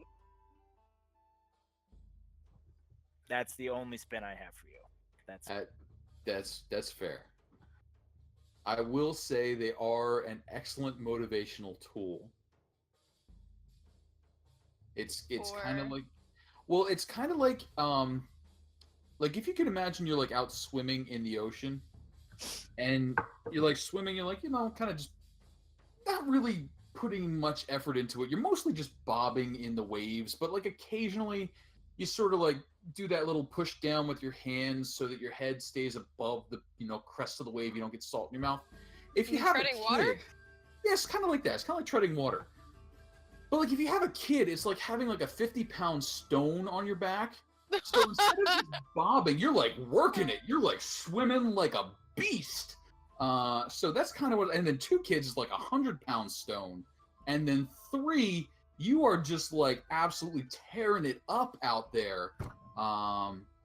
That's the only spin I have for you. That's fair. I will say they are an excellent motivational tool. It's kind of like, well, it's kind of like if you can imagine you're like out swimming in the ocean, and you're like swimming, you're like, kind of just not really putting much effort into it. You're mostly just bobbing in the waves, but like occasionally you sort of like do that little push down with your hands so that your head stays above the crest of the wave. You don't get salt in your mouth. If you have treading a kid, water? yeah, it's kind of like that. It's kind of like treading water. But like if you have a kid, it's like having like a 50-pound stone on your back. So instead of just bobbing, you're like working it. You're like swimming like a beast. So that's kind of what. And then 2 kids is like 100-pound stone, and then 3, you are just like absolutely tearing it up out there.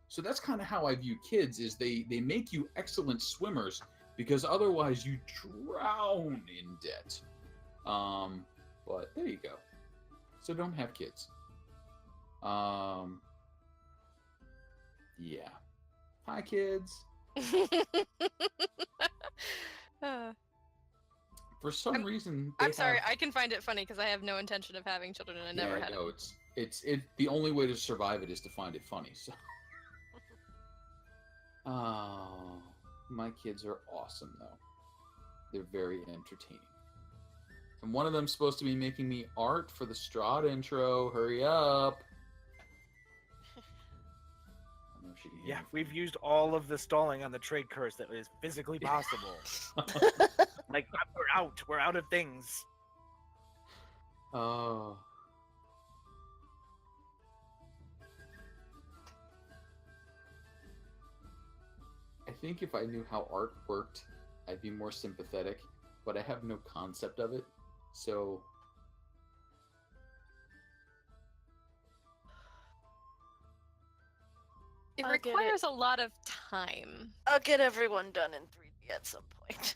So that's kind of how I view kids, is they make you excellent swimmers because otherwise you drown in debt. But there you go. So don't have kids. Yeah. Hi, kids. For some reason, I'm sorry. I can find it funny because I have no intention of having children, and I never had. No, it's the only way to survive it is to find it funny. So. Oh, my kids are awesome though. They're very entertaining. And one of them's supposed to be making me art for the Strahd intro. Hurry up. Yeah, we've used all of the stalling on the trade curse that is physically possible. Like, we're out of things. Oh. I think if I knew how art worked, I'd be more sympathetic, but I have no concept of it, so... It I'll get requires a lot of time. I'll get everyone done in 3D at some point.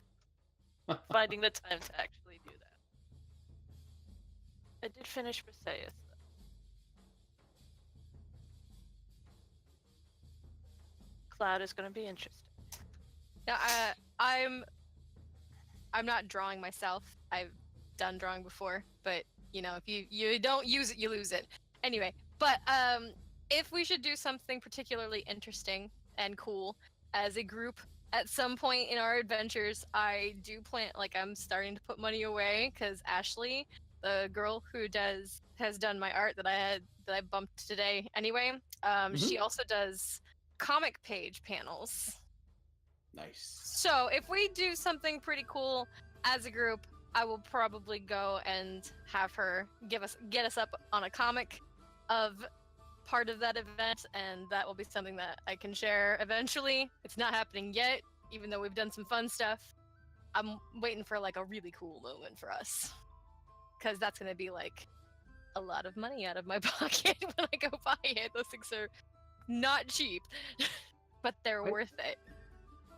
Finding the time to actually do that. I did finish Briseis, though. Cloud is going to be interesting. Yeah, I'm not drawing myself. I've done drawing before, but you know, if you don't use it, you lose it. Anyway, but if we should do something particularly interesting and cool as a group at some point in our adventures, I do plan, like, I'm starting to put money away because Ashley, the girl who has done my art that I bumped today anyway, she also does comic page panels. Nice. So if we do something pretty cool as a group, I will probably go and have her get us up on a comic of part of that event, and that will be something that I can share eventually. It's not happening yet, even though we've done some fun stuff. I'm waiting for like a really cool moment for us, because that's going to be like a lot of money out of my pocket when I go buy it. Those things are not cheap, but they're worth it.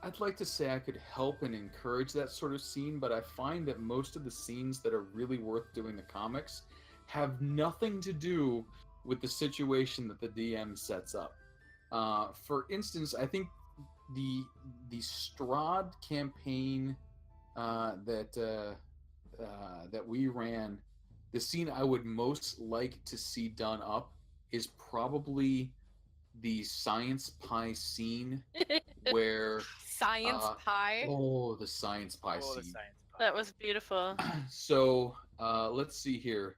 I'd like to say I could help and encourage that sort of scene, but I find that most of the scenes that are really worth doing the comics have nothing to do with the situation that the DM sets up. For instance, I think the Strahd campaign that we ran, the scene I would most like to see done up is probably the science pie scene where Science pie. Oh, the science pie scene. The science pie. That was beautiful. So let's see here.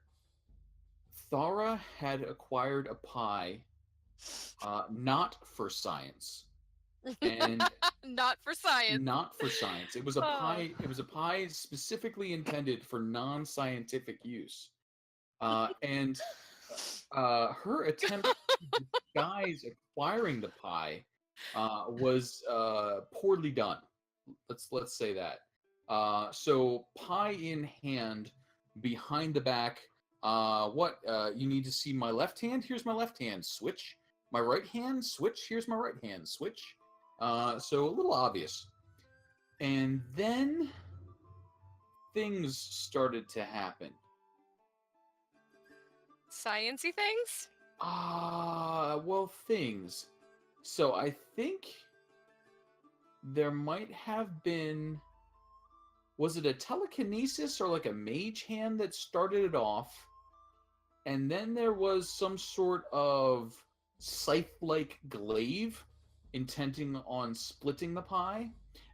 Thara had acquired a pie, not for science, and Not for science. not for science. It was a pie. It was a pie specifically intended for non-scientific use, and her attempt to disguise acquiring the pie was poorly done. Let's say that. So pie in hand, behind the back. You need to see my left hand? Here's my left hand. Switch. My right hand? Switch. Here's my right hand. Switch. So a little obvious. And then things started to happen. Sciencey things? Well, things. So I think there might have been... Was it a telekinesis or like a mage hand that started it off? And then there was some sort of scythe-like glaive intending on splitting the pie.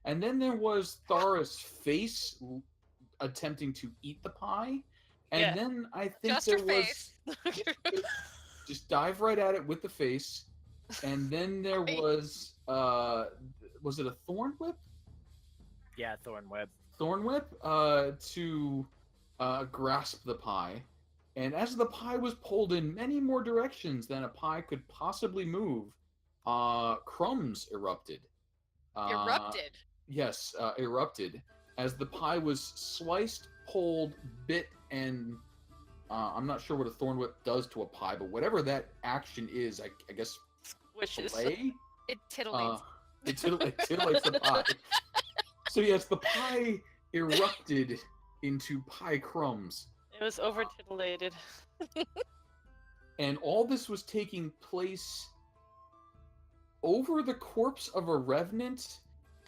And then there was Thara's face attempting to eat the pie. And then I think Just there her was... face. just dive right at it with the face. And then there was it a thorn whip? Yeah, thorn web. Thorn whip to grasp the pie. And as the pie was pulled in many more directions than a pie could possibly move, crumbs erupted. Erupted? Yes, erupted. As the pie was sliced, pulled, bit, and I'm not sure what a thorn whip does to a pie, but whatever that action is, I guess, Wishes. fillet? It titillates. It titillates the pie. So yes, the pie erupted into pie crumbs. It was over titillated. And all this was taking place over the corpse of a revenant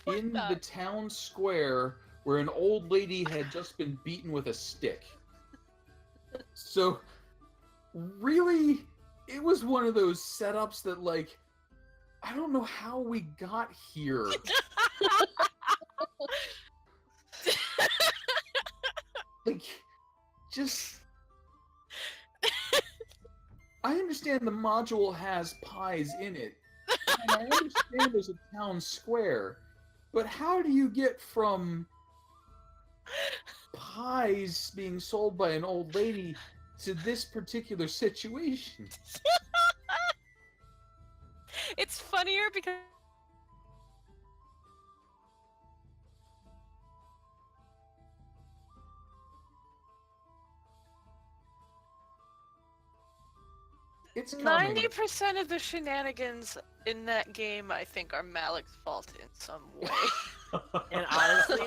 in the town square where an old lady had just been beaten with a stick. So, really, it was one of those setups that, like, I don't know how we got here. Like, just... I understand the module has pies in it, And I understand there's a town square, but how do you get from pies being sold by an old lady to this particular situation? It's funnier because It's coming. 90% of the shenanigans in that game, I think, are Malik's fault in some way. And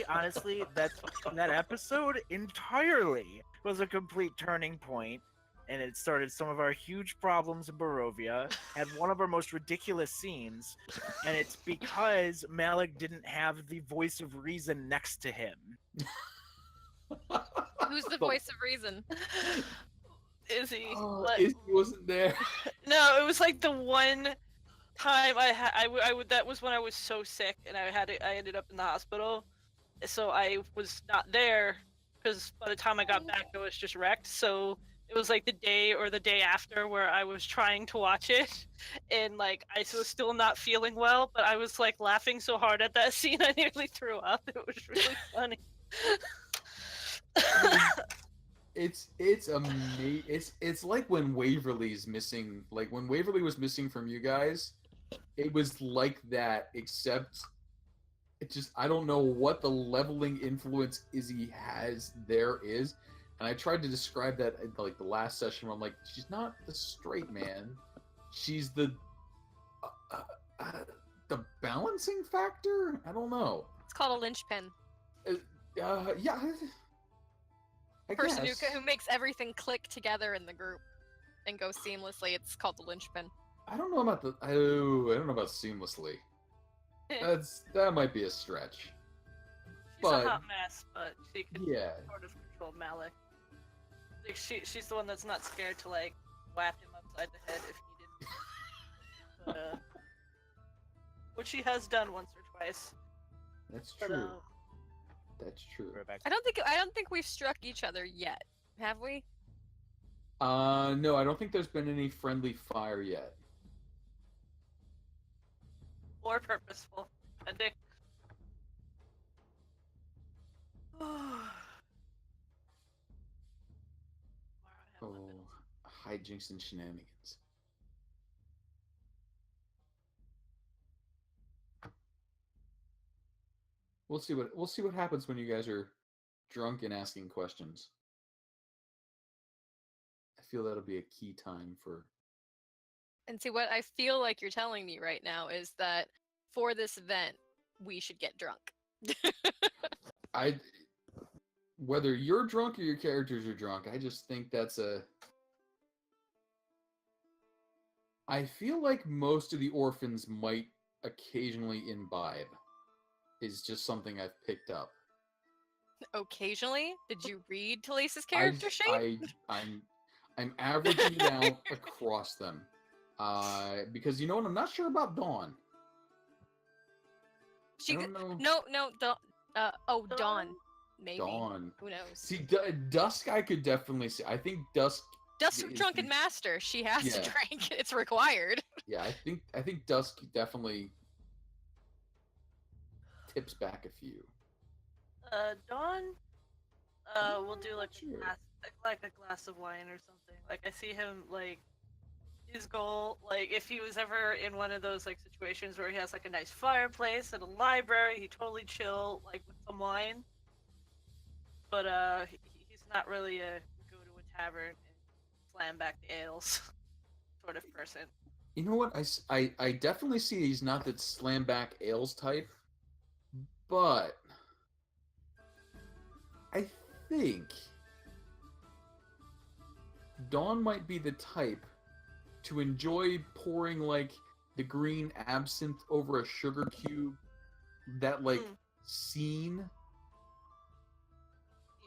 honestly, that episode entirely was a complete turning point, and it started some of our huge problems in Barovia, had one of our most ridiculous scenes, and it's because Malik didn't have the voice of reason next to him. who's the voice of reason? Izzy. Oh, Izzy wasn't there. No, it was like the one time that was when I was so sick and I ended up in the hospital, so I was not there because by the time I got back I was just wrecked. So it was like the day or the day after where I was trying to watch it, and like I was still not feeling well, but I was like laughing so hard at that scene I nearly threw up. It was really funny. It's amazing. It's like when Waverly's missing. Like when Waverly was missing from you guys, it was like that. Except, it just I don't know what the leveling influence Izzy has there is, and I tried to describe that in like the last session where I'm like, she's not the straight man, she's the balancing factor. I don't know. It's called a linchpin. Yeah. I Person guess. who makes everything click together in the group and go seamlessly. It's called the linchpin. I don't know about I don't know about seamlessly. That might be a stretch. She's a hot mess, but she can sort of control Malik. Like she's the one that's not scared to like whack him upside the head if needed. But, which she has done once or twice. That's true. That's true. I don't think we've struck each other yet, have we? No, I don't think there's been any friendly fire yet. Or purposeful. I think. Oh, hijinks and shenanigans. We'll see what happens when you guys are drunk and asking questions. I feel that'll be a key time for. And see, what I feel like you're telling me right now is that for this event, we should get drunk. Whether you're drunk or your characters are drunk, I just think that's a. I feel like most of the orphans might occasionally imbibe. Is just something I've picked up. Occasionally? Did you read Talisa's character sheet? I'm averaging it out across them. Because you know what? I'm not sure about Dawn. Dawn. Maybe. Dawn. Who knows? See, Dusk I could definitely see. I think Dusk. Dusk's drunken master. She has to drink. It's required. Yeah, I think Dusk definitely tips back a few. Dawn, we'll do like a glass of wine or something. Like I see him like his goal, like if he was ever in one of those like situations where he has like a nice fireplace and a library, he totally chill like with some wine. But he's not really a go to a tavern and slam back the ales sort of person. You know what? I definitely see he's not that slam back ales type. But I think Dawn might be the type to enjoy pouring like the green absinthe over a sugar cube. That like scene.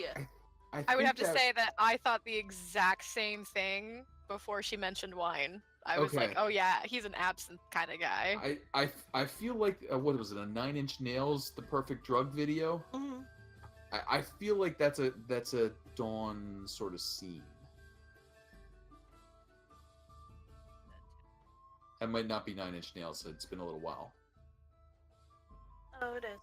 Yeah. I would have to say that I thought the exact same thing before she mentioned wine. I was like, oh yeah, he's an absinthe kind of guy. I feel like what was it, a 9 Inch Nails, The Perfect Drug video? Mm-hmm. I feel like that's a Dawn sort of scene. That might not be Nine Inch Nails. It's been a little while. Oh, it is.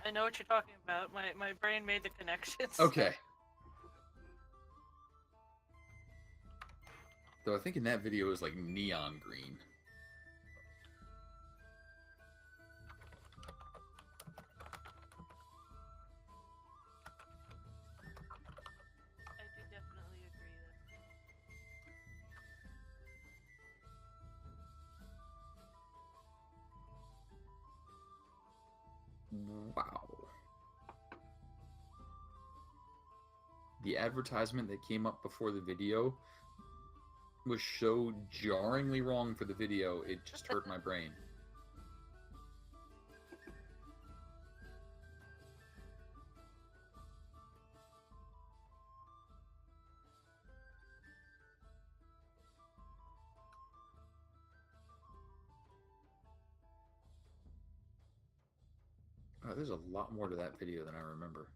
I know what you're talking about. My brain made the connections. Okay. Though I think in that video it was like neon green. I do definitely agree that. Wow. The advertisement that came up before the video was so jarringly wrong for the video, it just hurt my brain. Oh, there's a lot more to that video than I remember.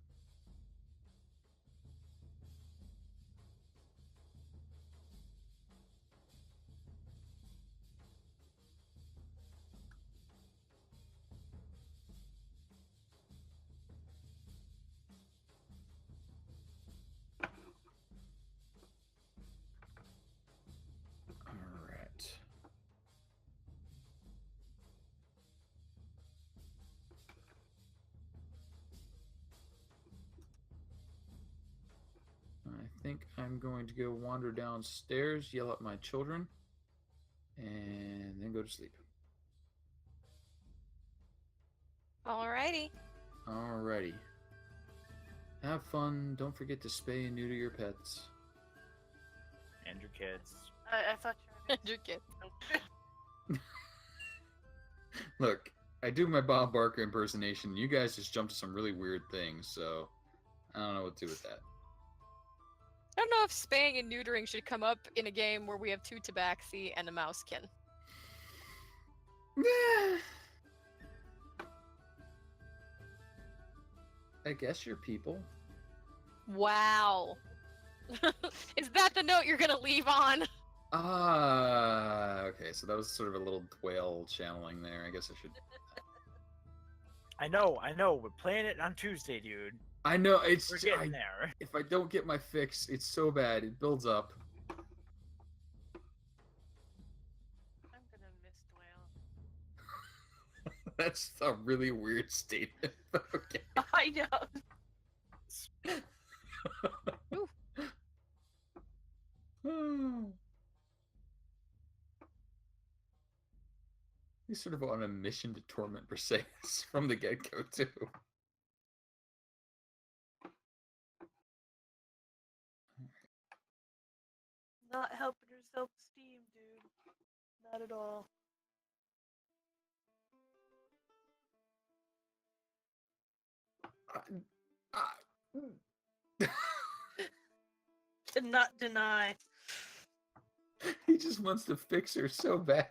I think I'm going to go wander downstairs, yell at my children, and then go to sleep. Alrighty. Alrighty. Have fun. Don't forget to spay and neuter your pets. And your kids. I thought you were Your kid. Look, I do my Bob Barker impersonation. You guys just jumped to some really weird things, so I don't know what to do with that. I don't know if spaying and neutering should come up in a game where we have 2 tabaxi and a mousekin. I guess you're people. Wow. Is that the note you're gonna leave on? Okay, so that was sort of a little whale channeling there. I guess I should... I know. We're playing it on Tuesday, dude. I know, it's... We're getting there. If I don't get my fix, it's so bad. It builds up. I'm gonna miss Dwayne. That's a really weird statement. Okay. I know. He's sort of on a mission to torment Briseis from the get-go, too. Not helping her self-esteem, dude. Not at all. To not deny. He just wants to fix her so bad.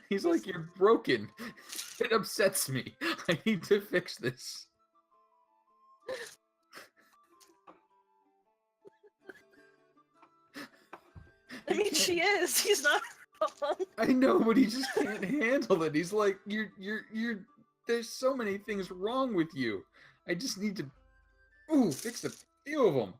He's like, you're broken. It upsets me. I need to fix this. I mean, she is. He's not wrong. I know, but he just can't handle it. He's like, you're. There's so many things wrong with you. I just need to, fix a few of them.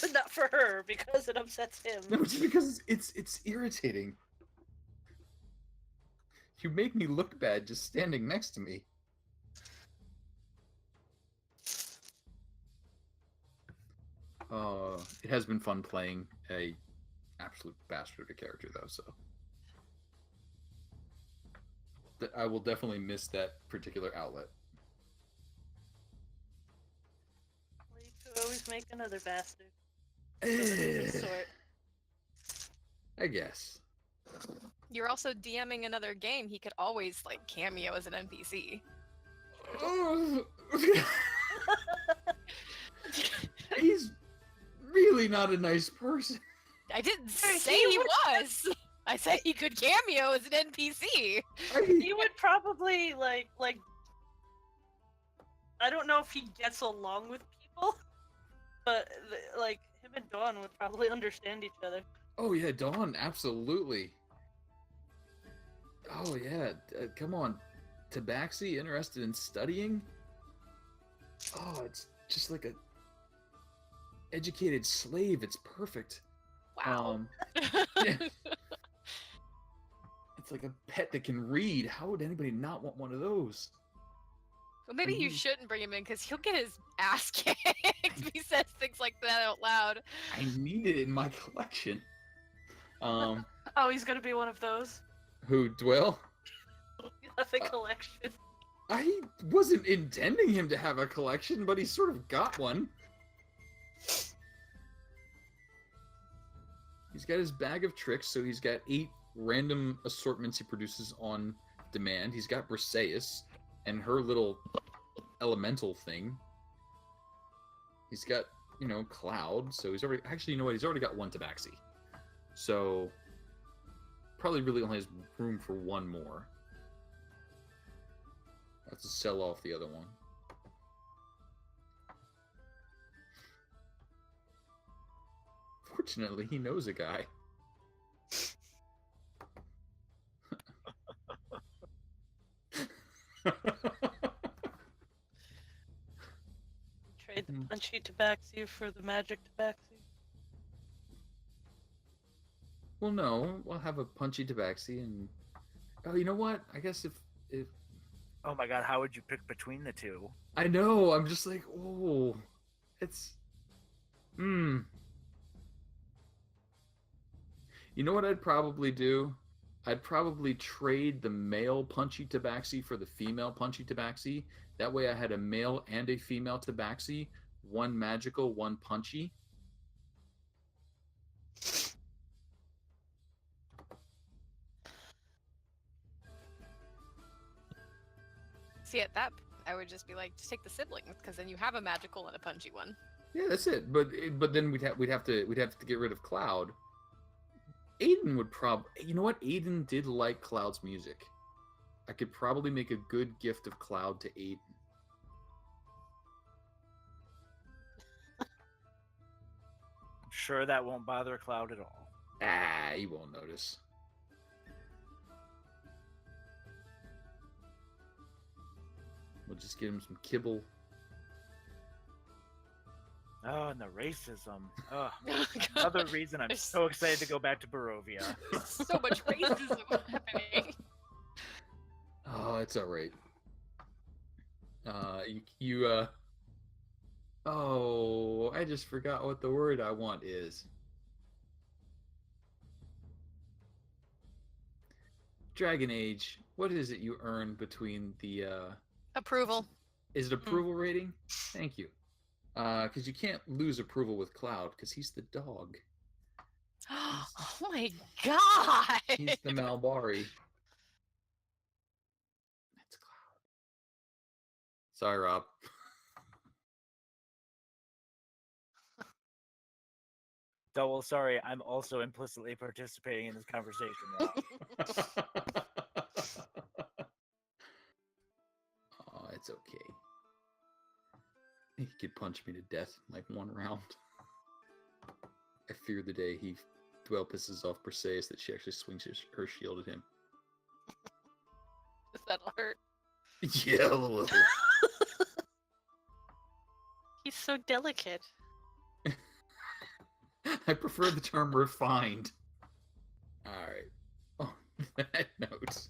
But not for her, because it upsets him. No, just because it's irritating. You make me look bad just standing next to me. It has been fun playing a absolute bastard of a character, though, so. I will definitely miss that particular outlet. Well, you could always make another bastard. Of his sort. I guess. You're also DMing another game. He could always, like, cameo as an NPC. He's really not a nice person. I didn't say he was. I said he could cameo as an NPC. He would probably, like, I don't know if he gets along with people, but, like, Him and Dawn would probably understand each other. Oh yeah, Dawn, absolutely. Oh yeah, come on. Tabaxi interested in studying? Oh, it's just like a educated slave. It's perfect. Wow. Yeah. It's like a pet that can read. How would anybody not want one of those? Well, maybe you shouldn't bring him in because he'll get his ass kicked if he says things like that out loud. I need it in my collection. Oh, he's gonna be one of those. Who, Dwell? The collection. I wasn't intending him to have a collection, but he sort of got one. He's got his bag of tricks, so he's got 8 random assortments he produces on demand. He's got Briseis and her little elemental thing. He's got, Cloud, so he's already... Actually, you know what? He's already got 1 Tabaxi. So, probably really only has room for 1 more. I have to sell off the other one. Fortunately, he knows a guy. Trade the punchy Tabaxi for the magic Tabaxi. Well, no, we'll have a punchy Tabaxi and... Oh, you know what? I guess if... Oh my god, how would you pick between the two? I know, I'm just like, oh... It's... You know what I'd probably do? I'd probably trade the male punchy Tabaxi for the female punchy Tabaxi. That way I had a male and a female Tabaxi. 1 magical, 1 punchy. See, at that, I would just be like, just take the siblings, because then you have a magical and a punchy one. Yeah, that's it. But then we'd have to get rid of Cloud. Aiden would you know what? Aiden did like Cloud's music. I could probably make a good gift of Cloud to Aiden. I'm sure that won't bother Cloud at all. Ah, he won't notice. We'll just give him some kibble. Oh, and the racism. Oh, another reason I'm so excited to go back to Barovia. So much racism happening. Oh, it's alright. Oh, I just forgot what the word I want is. Dragon Age, what is it you earn between the, Approval. Is it approval rating? Thank you. Because you can't lose approval with Cloud, because he's the dog. Oh my god! He's the Malbari. That's Cloud. Sorry, Rob. So, well, sorry, I'm also implicitly participating in this conversation now. Oh, it's okay. He could punch me to death in like 1 round. I fear the day Dwell pisses off Briseis that she actually swings her shield at him. That'll hurt. Yeah, a little. He's so delicate. I prefer the term refined. Alright. On that note,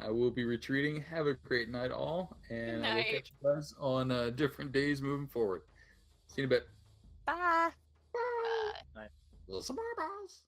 I will be retreating. Have a great night, all. And I will catch you guys on different days moving forward. See you in a bit. Bye. Bye. Little some more balls.